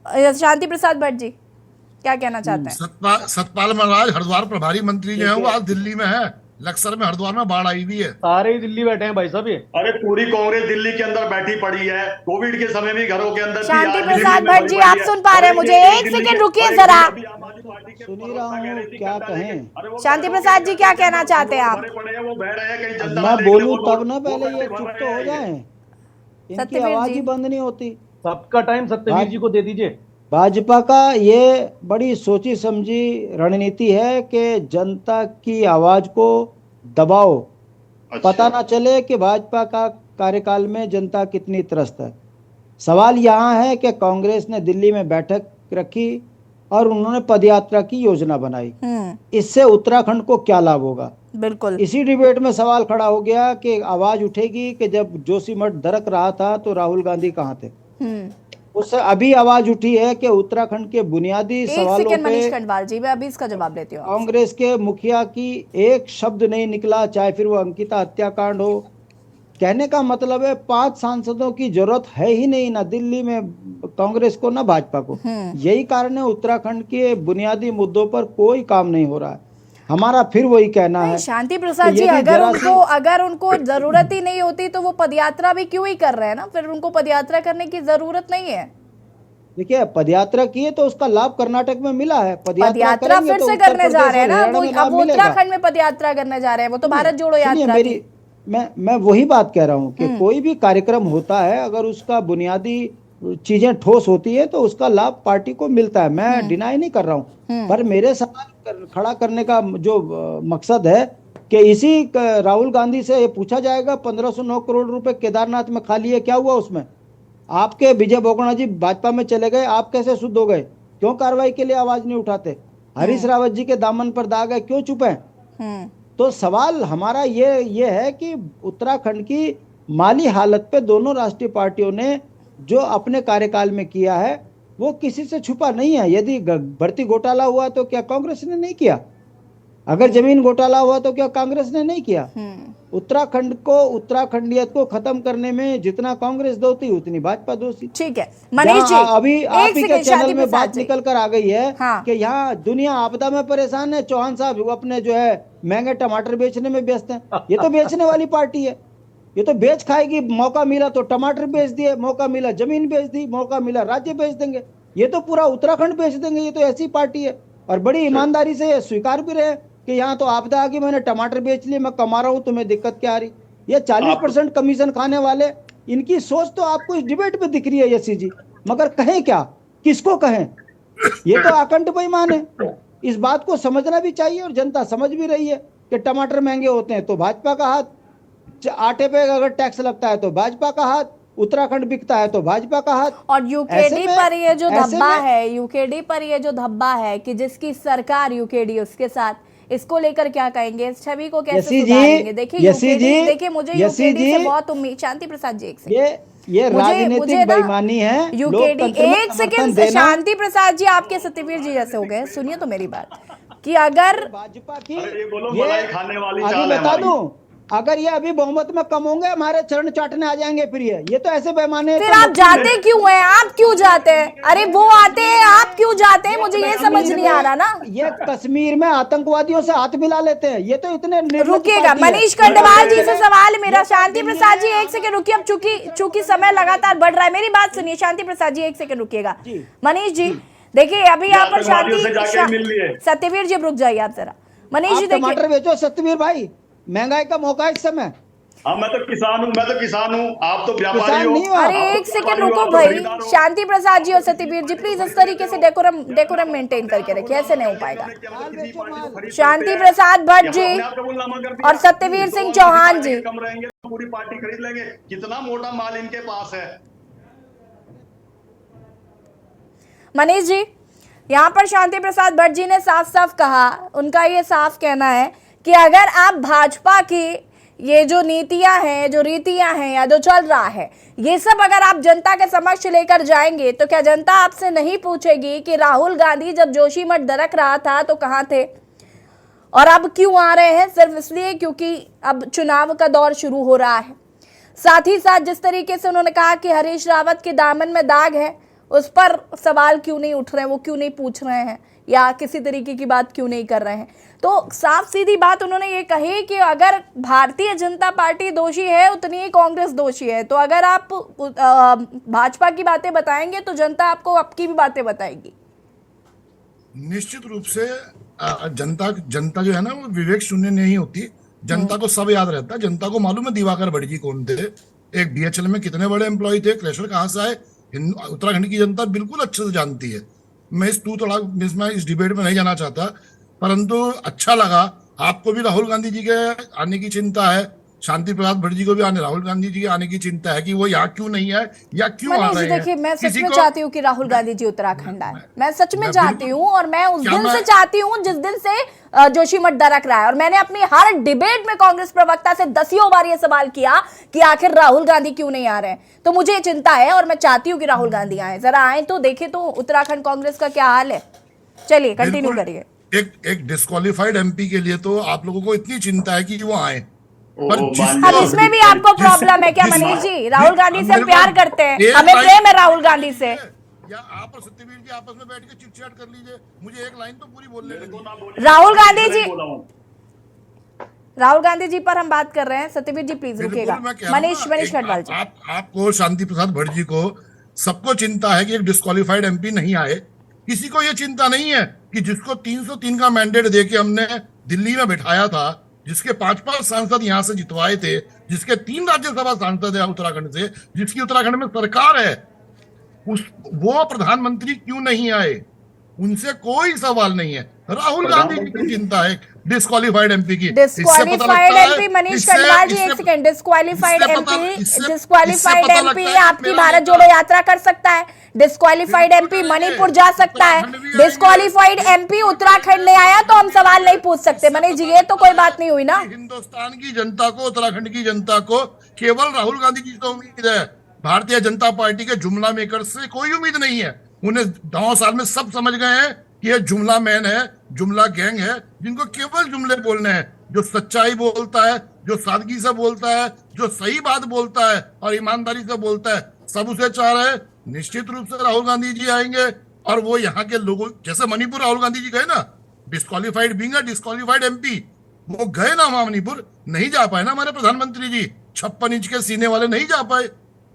मिलता। शांति प्रसाद भट्ट जी क्या कहना चाहते हैं? सतपाल महाराज हरिद्वार प्रभारी मंत्री जो है वो आज दिल्ली में है, लक्सर में, हरिद्वार में बाढ़ आई हुई है। सारे ही दिल्ली बैठे हैं भाई साहब। ये अरे पूरी कांग्रेस दिल्ली के अंदर बैठी पड़ी है, कोविड के समय भी घरों के अंदर थी, शांति आज प्रसाद दिल्ली में भट्ट जी, पड़ी आप है। सुन पा रहे हैं मुझे? अरे एक दिल्ली सेकंड के- रुकिए अरे जरा। अभी आम आदमी पार्टी के सुन ही प्रवक्ता रहा कह रहे हूँ, थे क्या गंदा कहें। लेके- अरे वो शांति घरों प्रसाद के जी क्या अंदर कहना चाहते हैं आप? भरे पड़े हैं, वो बह रहे हैं, कहीं अब जनता मैं ना देख ले, बोलूं वो तब लोग- ना वो पहले ये गड्ढे भर चुप रहे तो हो हैं जाएं, इनकी सत्यवीर आवाज जी। ही बंद नहीं होती। सबका टाइम सत्यवीर जी को दे दीजिए। भाजपा का ये बड़ी सोची समझी रणनीति है कि जनता की आवाज को दबाओ, अच्छा। पता ना चले कि भाजपा का कार्यकाल में जनता कितनी त्रस्त है। सवाल यहाँ है कि कांग्रेस ने दिल्ली में बैठक रखी और उन्होंने पदयात्रा की योजना बनाई, इससे उत्तराखंड को क्या लाभ होगा? बिल्कुल इसी डिबेट में सवाल खड़ा हो गया कि आवाज उठेगी कि जब जोशीमठ दरक रहा था तो राहुल गांधी कहाँ थे। उससे अभी आवाज उठी है कि उत्तराखंड के बुनियादी एक सवालों सेकंड मनीष पे खंडवाल जी, मैं अभी इसका जवाब देती हूँ आपसे। कांग्रेस के मुखिया की एक शब्द नहीं निकला, चाहे फिर वो अंकिता हत्याकांड हो। कहने का मतलब है 5 सांसदों की जरूरत है ही नहीं, ना दिल्ली में कांग्रेस को ना भाजपा को। यही कारण है उत्तराखंड के बुनियादी मुद्दों पर कोई काम नहीं हो रहा है। हमारा फिर वही कहना नहीं, है शांति प्रसाद कि जी, यदि जरा अगर उनको जरूरत ही नहीं होती तो वो पदयात्रा भी क्यों ही कर रहे हैं ना, फिर उनको पदयात्रा करने की जरूरत नहीं है। देखिए, पदयात्रा की है तो उसका लाभ कर्नाटक में मिला है। पदयात्रा करेंगे फिर तो से उत्तर करने जा प्रदेश रहे हैं और ना, हरियाणा वो में अब लाभ वो मिलेगा। उत्तराखंड में पदयात्रा करने जा रहे हैं, वो तो भारत जोड़ो सुनिए, यात्रा थी। मैं वही बात कह रहा हूँ कि कोई भी कार्यक्रम होता है, अगर उसका बुनियादी चीजें ठोस होती है तो उसका लाभ पार्टी को मिलता है, मैं डिनाई नहीं कर रहा हूँ। पर मेरे सवाल खड़ा करने का जो मकसद है कि इसी राहुल गांधी से ये पूछा जाएगा 1509 करोड़ रुपए केदारनाथ में खाली है, क्या हुआ उसमें? आपके विजय बोगना जी भाजपा में चले गए, आप कैसे शुद्ध हो गए? क्यों कार्रवाई के लिए आवाज नहीं उठाते? हरीश रावत जी के दामन पर दाग है, क्यों चुप हैं? तो सवाल हमारा ये है कि उत्तराखंड की माली हालत पे दोनों राष्ट्रीय पार्टियों ने जो अपने कार्यकाल में किया है वो किसी से छुपा नहीं है। यदि भर्ती घोटाला हुआ तो क्या कांग्रेस ने नहीं किया? अगर जमीन घोटाला हुआ तो क्या कांग्रेस ने नहीं किया? उत्तराखंड को, उत्तराखंडियत को खत्म करने में जितना कांग्रेस दोषी उतनी भाजपा दोषी। ठीक है मनीष जी, अभी आप ही के सेकंड, चैनल शांति में प्रसाद बात जी। निकल कर आ गई है हाँ। कि यहाँ दुनिया आपदा में परेशान है, चौहान साहब वो अपने जो है महंगे टमाटर बेचने में व्यस्त हैं। ये तो बेचने वाली पार्टी है, ये तो बेच खाएगी। मौका मिला तो टमाटर बेच दिए, मौका मिला जमीन बेच दी, मौका मिला राज्य बेच देंगे, ये तो पूरा उत्तराखंड बेच देंगे। ये तो ऐसी पार्टी है और बड़ी ईमानदारी से स्वीकार भी रहे कि यहाँ तो आपदा आ गई, मैंने टमाटर बेच लिए, मैं कमा रहा हूँ, तुम्हें दिक्कत क्या आ रही? ये 40% कमीशन खाने वाले, इनकी सोच तो आपको इस डिबेट में दिख रही है यशी जी, मगर कहें क्या, किसको कहें? ये तो आकंठ बेईमान है। इस बात को समझना भी चाहिए और जनता समझ भी रही है कि टमाटर महंगे होते हैं तो भाजपा का हाथ, आटे पे अगर टैक्स लगता है तो भाजपा का हाथ, उत्तराखंड बिकता है तो भाजपा का हाथ। और यूकेडी पर ये जो धब्बा है, यूकेडी पर ये जो धब्बा है कि जिसकी सरकार यूकेडी उसके साथ, इसको लेकर क्या कहेंगे? इस छवि को कैसे सुधारेंगे? देखिए यूकेडी, देखिए मुझे यूकेडी से बहुत उम्मीद। शांति प्रसाद जी एक सेकंड, ये राजनीतिक बेईमानी है। यूकेडी, एक सेकंड, शांति प्रसाद जी आपके सत्यवीर जी जैसे हो गए, सुनिए तो मेरी बात, कि अगर भाजपा की अरे ये बोलो मलाई खाने वाली आगे चाल है बता हमारी। दूं, अगर ये अभी बहुमत में कम होंगे हमारे चरण चाटने आ जाएंगे। फिर ये तो ऐसे बेईमानी। फिर आप जाते क्यों हैं? आप क्यों जाते हैं? अरे वो आते हैं, आप क्यों जाते हैं? मुझे ये समझ नहीं आ रहा ना। ये कश्मीर में आतंकवादियों से हाथ मिला लेते हैं, ये तो इतने निर्लज्ज रुकिएगा, पार्टी है। मनीष खंडवाल जी से सवाल है मेरा। शांति प्रसाद जी एक सेकंड रुकिए, अब चूंकि समय लगातार बढ़ रहा है, मेरी बात सुनिए। शांति प्रसाद जी एक सेकंड रुकिएगा। मनीष जी देखिए, अभी यहाँ पर सत्यवीर जी रुक जाइए आप जरा। मनीष जी देखिए, टमाटर बेचो सत्यवीर भाई, महंगाई का मौका है इस समय। हाँ मैं तो किसान हूँ, आप तो व्यापारी हो। नहीं हो। अरे एक सेकंड रुको भाई। शांति प्रसाद जी और सत्यवीर जी प्लीज इस तरीके से डेकोरम मेंटेन करके रखिए, ऐसे नहीं हो पाएगा। शांति प्रसाद भट्ट जी और सत्यवीर सिंह चौहान जी, कम रहेंगे तो पूरी पार्टी खरीद लेंगे। कितना मोटा माल इनके पास है। मनीष जी यहाँ पर शांति प्रसाद भट्ट जी ने साफ साफ कहा, उनका ये साफ कहना है कि अगर आप भाजपा की ये जो नीतियां हैं, जो रीतियां हैं या जो चल रहा है, ये सब अगर आप जनता के समक्ष लेकर जाएंगे तो क्या जनता आपसे नहीं पूछेगी कि राहुल गांधी जब जोशीमठ दरक रहा था तो कहां थे और अब क्यों आ रहे हैं? सिर्फ इसलिए क्योंकि अब चुनाव का दौर शुरू हो रहा है। साथ ही साथ जिस तरीके से उन्होंने कहा कि हरीश रावत के दामन में दाग है, उस पर सवाल क्यों नहीं उठ रहे हैं, वो क्यों नहीं पूछ रहे हैं या किसी तरीके की बात क्यों नहीं कर रहे हैं। तो साफ सीधी बात उन्होंने ये कही कि अगर भारतीय जनता पार्टी दोषी है उतनी ही कांग्रेस दोषी है। तो अगर आप भाजपा की बातें बताएंगे तो जनता आपको आपकी भी बातें बताएगी। निश्चित रूप से जनता जो है ना वो विवेक शून्य नहीं होती। जनता को सब याद रहता है। जनता को मालूम है दिवाकर भट्टी कौन थे, एक बीएचएल में कितने बड़े एम्प्लॉय थे, क्रैशर कहां से आए, उत्तराखंड की जनता बिल्कुल अच्छे से जानती है। मैं इस डिबेट में नहीं जाना चाहता, परंतु अच्छा लगा आपको भी राहुल गांधी जी के आने की चिंता है, शांति प्रसाद भट्टी जी को भी राहुल गांधी जी के आने की चिंता है कि वो यहाँ क्यों नहीं है या क्यों आ रहे हैं। देखिए, मैं सच में चाहती हूँ कि राहुल गांधी जी उत्तराखंड आए। मैं सच में चाहती हूँ और मैं उस दिन से चाहती हूँ जिस दिन से जोशीमठ दरक रहा है। और मैंने अपनी हर डिबेट में कांग्रेस प्रवक्ता से दसियों बार ये सवाल किया कि आखिर राहुल गांधी क्यों नहीं आ रहे हैं। तो मुझे चिंता है और मैं चाहती हूँ कि राहुल गांधी आए, जरा आए तो देखे तो उत्तराखंड कांग्रेस का क्या हाल है। चलिए कंटिन्यू करिए। एक डिस्क्वालिफाइड एमपी के लिए तो आप लोगों को इतनी चिंता है कि वो आए, अब इसमें भी आपको प्रॉब्लम है क्या मनीष जी? राहुल गांधी से हम प्यार करते हैं, हमें प्रेम है राहुल गांधी से। या आप और सत्यवीर जी आपस में बैठ के चिट चैट कर लीजिए, मुझे एक लाइन तो पूरी बोलने दीजिए। राहुल गांधी जी पर हम बात कर रहे हैं। सत्यवीर जी प्लीज रुकिएगा। मनीष खंडवाल जी, आपको शांति प्रसाद भट्टी जी को सबको चिंता है कि एक डिस्क्वालिफाइड एमपी नहीं आए। किसी को यह चिंता नहीं है कि जिसको 303 का मैंडेट देके हमने दिल्ली में बिठाया था, जिसके 5 सांसद यहाँ से जितवाए थे, जिसके 3 राज्यसभा सांसद है उत्तराखंड से, जिसकी उत्तराखंड में सरकार है, वो प्रधानमंत्री क्यों नहीं आए? उनसे कोई सवाल नहीं है। राहुल गांधी जी की चिंता है डिस्क्वालिफाइड एमपी की। डिस्क्वालिफाइड एमपी मनीष खंडवाल जी, एक सेकंड। डिस्क्वालिफाइड एमपी आपकी भारत जोड़ो यात्रा कर सकता है, डिस्क्वालिफाइड एमपी मणिपुर जा सकता है, डिस्क्वालिफाइड एमपी उत्तराखंड ले आया तो हम सवाल नहीं पूछ सकते। मनीष जी ये तो कोई बात नहीं हुई ना। हिंदुस्तान की जनता को, उत्तराखंड की जनता को केवल राहुल गांधी जी से उम्मीद है। भारतीय जनता पार्टी के जुमला मेकर से कोई उम्मीद नहीं है। उन्हें 9 साल में सब समझ गए हैं कि ये जुमला मैन है, जुमला गैंग है, जिनको केवल जुमले बोलने हैं। जो सच्चाई बोलता है, जो सादगी से बोलता है, जो सही बात बोलता है और ईमानदारी से बोलता है, सब उसे चाह रहे हैं। निश्चित रूप से राहुल गांधी जी आएंगे और वो यहाँ के लोगों, जैसे मणिपुर राहुल गांधी जी गए ना, डिस्क्वालिफाइड एमपी, वो गए ना वहां मणिपुर, नहीं जा पाए ना हमारे प्रधानमंत्री जी। 56 इंच के सीने वाले नहीं जा पाए।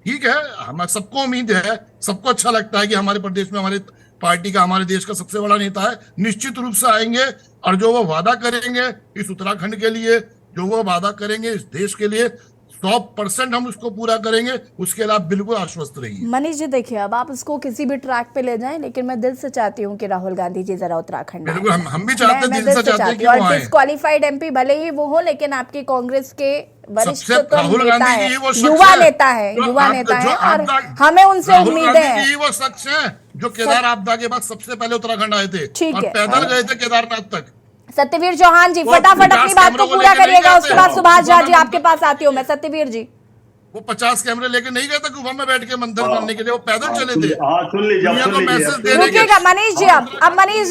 ठीक है, हम सबको उम्मीद है, सबको अच्छा लगता है कि हमारे प्रदेश में हमारे पार्टी का, हमारे देश का सबसे बड़ा नेता है। निश्चित रूप से आएंगे और जो वो वादा करेंगे इस उत्तराखंड के लिए, जो वो वादा करेंगे इस देश के लिए, 100% हम उसको पूरा करेंगे। उसके लिए आप बिल्कुल आश्वस्त रहिए। मनीष जी देखिए, अब आप इसको किसी भी ट्रैक पे ले जाएं, लेकिन मैं दिल से चाहती हूँ कि राहुल गांधी जी जरा उत्तराखंड आएं। बिल्कुल, हम भी चाहते हैं, दिल से चाहते हैं कि वो आएं। डिस्क्वालिफाइड एमपी भले ही वो हो, लेकिन आपकी कांग्रेस के वरिष्ठ राहुल नेता गांधी है, जी वो युवा नेता है और हमें उनसे उम्मीदें हैं। वो शख्स हैं जो केदार आपदा के बाद सबसे पहले उत्तराखंड आए थे और पैदल गए थे केदारनाथ तक। सत्यवीर चौहान जी फटाफट अपनी बात को पूरा करिएगा, उसके बाद सुभाष झा जी आपके पास आती हूँ मैं। सत्यवीर जी, वो 50 कैमरे लेके नहीं गए थे गुफा में बैठ के मंथन करने के लिए, वो पैदल चले थे। सुन लीजिए। रुकिएगा मनीष जी, अब मनीष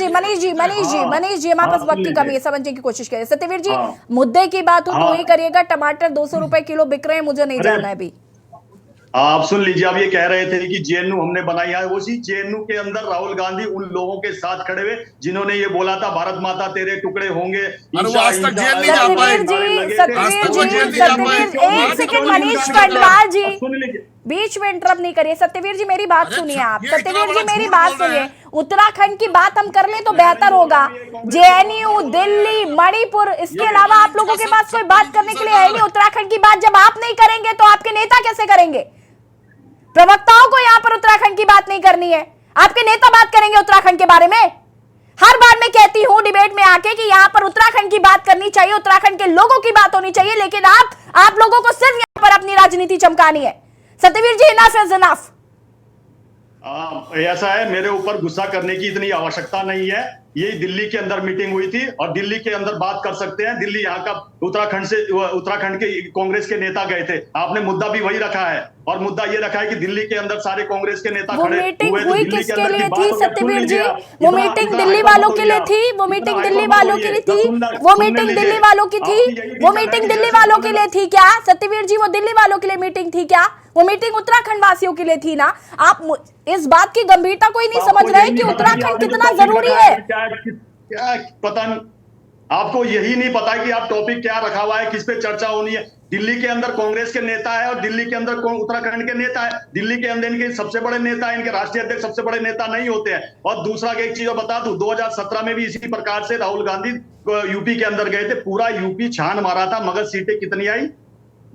जी हमारे पास वक्त की कमी है, समझने की कोशिश करिए। सत्यवीर जी, मुद्दे की बात हो तो ही करिएगा। टमाटर 200 रुपए किलो बिक रहे हैं, मुझे नहीं जानना है अभी। आप सुन लीजिए। आप ये कह रहे थे कि जेएनयू हमने बनाई है, उसी जेएनयू के अंदर राहुल गांधी उन लोगों के साथ खड़े हुए जिन्होंने ये बोला था भारत माता तेरे टुकड़े होंगे। एक सेकंड मनीष खंडवाल जी, बीच में इंटरप्ट नहीं करिए। सत्यवीर जी मेरी बात सुनिए आप। सत्यवीर जी मेरी बात सुनिए। उत्तराखंड की बात हम कर लें तो बेहतर होगा। जेएनयू, दिल्ली, मणिपुर, इसके अलावा आप लोगों के पास कोई बात करने के लिए है नहीं। उत्तराखंड की बात जब आप नहीं करेंगे तो आपके नेता कैसे करेंगे? प्रवक्ताओं को यहाँ पर उत्तराखंड की बात नहीं करनी है, आपके नेता बात करेंगे उत्तराखंड के बारे में। हर बार मैं कहती हूं डिबेट में आके कि यहाँ पर उत्तराखंड की बात करनी चाहिए, उत्तराखंड के लोगों की बात होनी चाहिए, लेकिन आप लोगों को सिर्फ यहाँ पर अपनी राजनीति चमकानी है। सत्यवीर जी, इनफ इज इनफ। ऐसा है, मेरे ऊपर गुस्सा करने की इतनी आवश्यकता नहीं है। ये दिल्ली के अंदर मीटिंग हुई थी और दिल्ली के अंदर बात कर सकते हैं। दिल्ली यहाँ का उत्तराखंड के कांग्रेस के नेता गए थे। आपने मुद्दा भी वही रखा है और मुद्दा ये रखा है कि दिल्ली के अंदर सारे कांग्रेस के नेता वो खड़े मीटिंग हुए। हुई किसके लिए थी सत्यवीर जी? वो मीटिंग दिल्ली वालों के लिए थी, वो मीटिंग दिल्ली वालों के लिए थी, वो मीटिंग दिल्ली वालों की थी, वो मीटिंग दिल्ली वालों के लिए थी क्या सत्यवीर जी? वो दिल्ली वालों के लिए मीटिंग थी क्या? वो मीटिंग उत्तराखंड वासियों के लिए थी ना? आप इस बात की गंभीरता कोई नहीं समझ रहे कि उत्तराखंड कितना जरूरी है। क्या पता नहीं, आपको यही नहीं पता कि आप टॉपिक क्या रखा हुआ है, किस पे चर्चा होनी है। दिल्ली के अंदर कांग्रेस के नेता है और दिल्ली के अंदर उत्तराखंड के नेता है। दिल्ली के अंदर इनके सबसे बड़े नेता है, इनके राष्ट्रीय अध्यक्ष सबसे बड़े नेता नहीं होते हैं। और दूसरा एक चीज बता दूं, 2017 में भी इसी प्रकार से राहुल गांधी यूपी के अंदर गए थे। पूरा यूपी छान मारा था, मगर सीटें कितनी आई?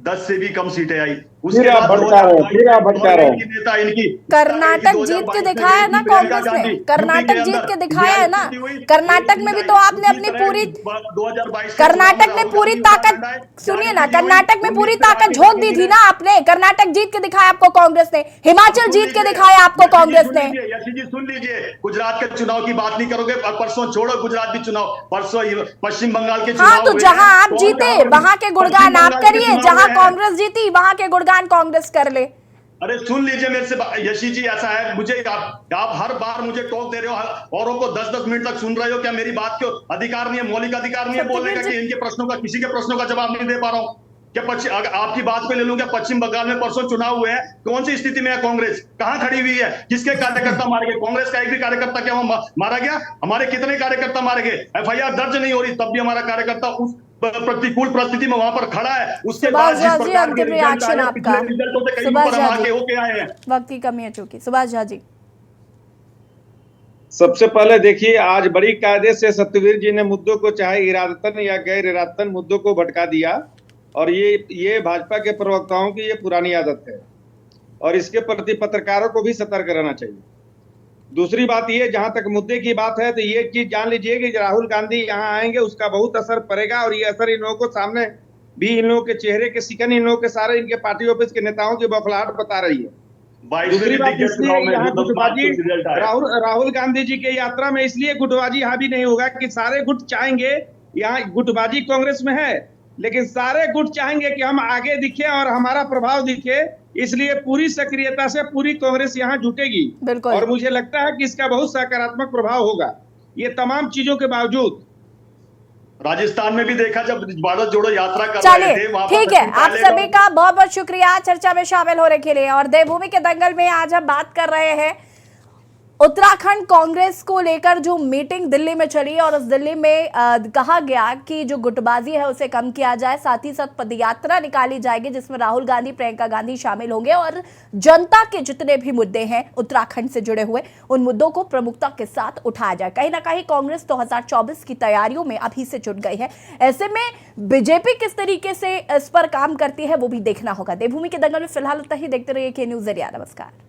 10 से भी कम सीटें आई। उसके बाद नेता इनकी कर्नाटक जीत के दिखाया है ना कांग्रेस ने, कर्नाटक जीत के दिखाया है ना। कर्नाटक में भी तो आपने अपनी पूरी 2022 कर्नाटक में पूरी ताकत, सुनिए ना, कर्नाटक में पूरी ताकत झोंक दी थी ना आपने। कर्नाटक जीत के दिखाया आपको कांग्रेस ने, हिमाचल जीत के दिखाया आपको कांग्रेस ने। यशी जी सुन लीजिए, गुजरात के चुनाव की बात नहीं करोगे, परसों छोड़ो गुजरात भी चुनाव, परसों पश्चिम बंगाल के चुनाव। हाँ, तो जहां आप जीते वहां के गुणगान आप करिए, जहां कांग्रेस जीती वहां के गुणगान कांग्रेस कर ले। अरे सुन लीजिए मेरे से, यशी जी ऐसा है, मुझे आप हर बार मुझे टोक दे रहे हो, औरों को 10-10 मिनट तक सुन रहे हो। क्या मेरी बात को अधिकार नहीं है, मौलिक अधिकार नहीं है बोलने का कि इनके प्रश्नों का, किसी के प्रश्नों का जवाब नहीं दे पा रहा हूं? क्या आपकी बात पे ले लूं, क्या पश्चिम बंगाल में परसों चुनाव हुए हैं, कौन सी स्थिति में है कांग्रेस? कहां खड़ी हुई है? किसके कार्यकर्ता मारे गए? कांग्रेस का एक भी कार्यकर्ता क्या मारा गया? हमारे कितने कार्यकर्ता मारे गए? FIR दर्ज नहीं हो रही, तब भी हमारा कार्यकर्ता उस प्रतिकूल परिस्थिति में वहां पर खड़ा है। उसके बाद अंतिम रिएक्शन आपका होके आए हैं। वक्त की कमी है चूंकि। सुभाष झा जी, सबसे पहले देखिए, आज बड़ी कायदे से सत्यवीर जी ने मुद्दों को, चाहे इरादतन या गैर इरादतन, मुद्दों को भटका दिया। और ये भाजपा के प्रवक्ताओं की ये पुरानी आदत है और इसके प्रति पत्रकारों को भी सतर्क रहना चाहिए। दूसरी बात ये, जहां तक मुद्दे की बात है, तो ये चीज जान लीजिए कि राहुल गांधी यहाँ आएंगे, उसका बहुत असर पड़ेगा। और ये असर इन लोगों को सामने भी, इन लोगों के चेहरे के सिकन, इन लोगों के सारे इनके पार्टी ऑफिस के नेताओं की बौखलाहट बता रही है। दूसरी बात, इसलिए यहाँ गुटबाजी, राहुल गांधी जी के यात्रा में इसलिए गुटबाजी हावी नहीं होगा कि सारे गुट चाहेंगे, यहाँ गुटबाजी कांग्रेस में है, लेकिन सारे गुट चाहेंगे कि हम आगे दिखे और हमारा प्रभाव दिखे। इसलिए पूरी सक्रियता से पूरी कांग्रेस यहाँ जुटेगी और मुझे लगता है कि इसका बहुत सकारात्मक प्रभाव होगा। ये तमाम चीजों के बावजूद राजस्थान में भी देखा, जब भारत जोड़ो यात्रा कर रहे थे, ठीक है, आप सभी का बहुत बहुत शुक्रिया चर्चा में शामिल होने के लिए। और देवभूमि के दंगल में आज हम बात कर रहे हैं उत्तराखंड कांग्रेस को लेकर जो मीटिंग दिल्ली में चली और उस दिल्ली में कहा गया कि जो गुटबाजी है उसे कम किया जाए, साथ ही साथ पदयात्रा निकाली जाएगी जिसमें राहुल गांधी, प्रियंका गांधी शामिल होंगे और जनता के जितने भी मुद्दे हैं उत्तराखंड से जुड़े हुए, उन मुद्दों को प्रमुखता के साथ उठाया जाए। कहीं ना कहीं कांग्रेस 2024 की तैयारियों में अभी से जुट गई है। ऐसे में बीजेपी किस तरीके से इस पर काम करती है वो भी देखना होगा। देवभूमि के दंगल में फिलहाल इतना ही। देखते रहिए के न्यूज़ ज़रिया। नमस्कार।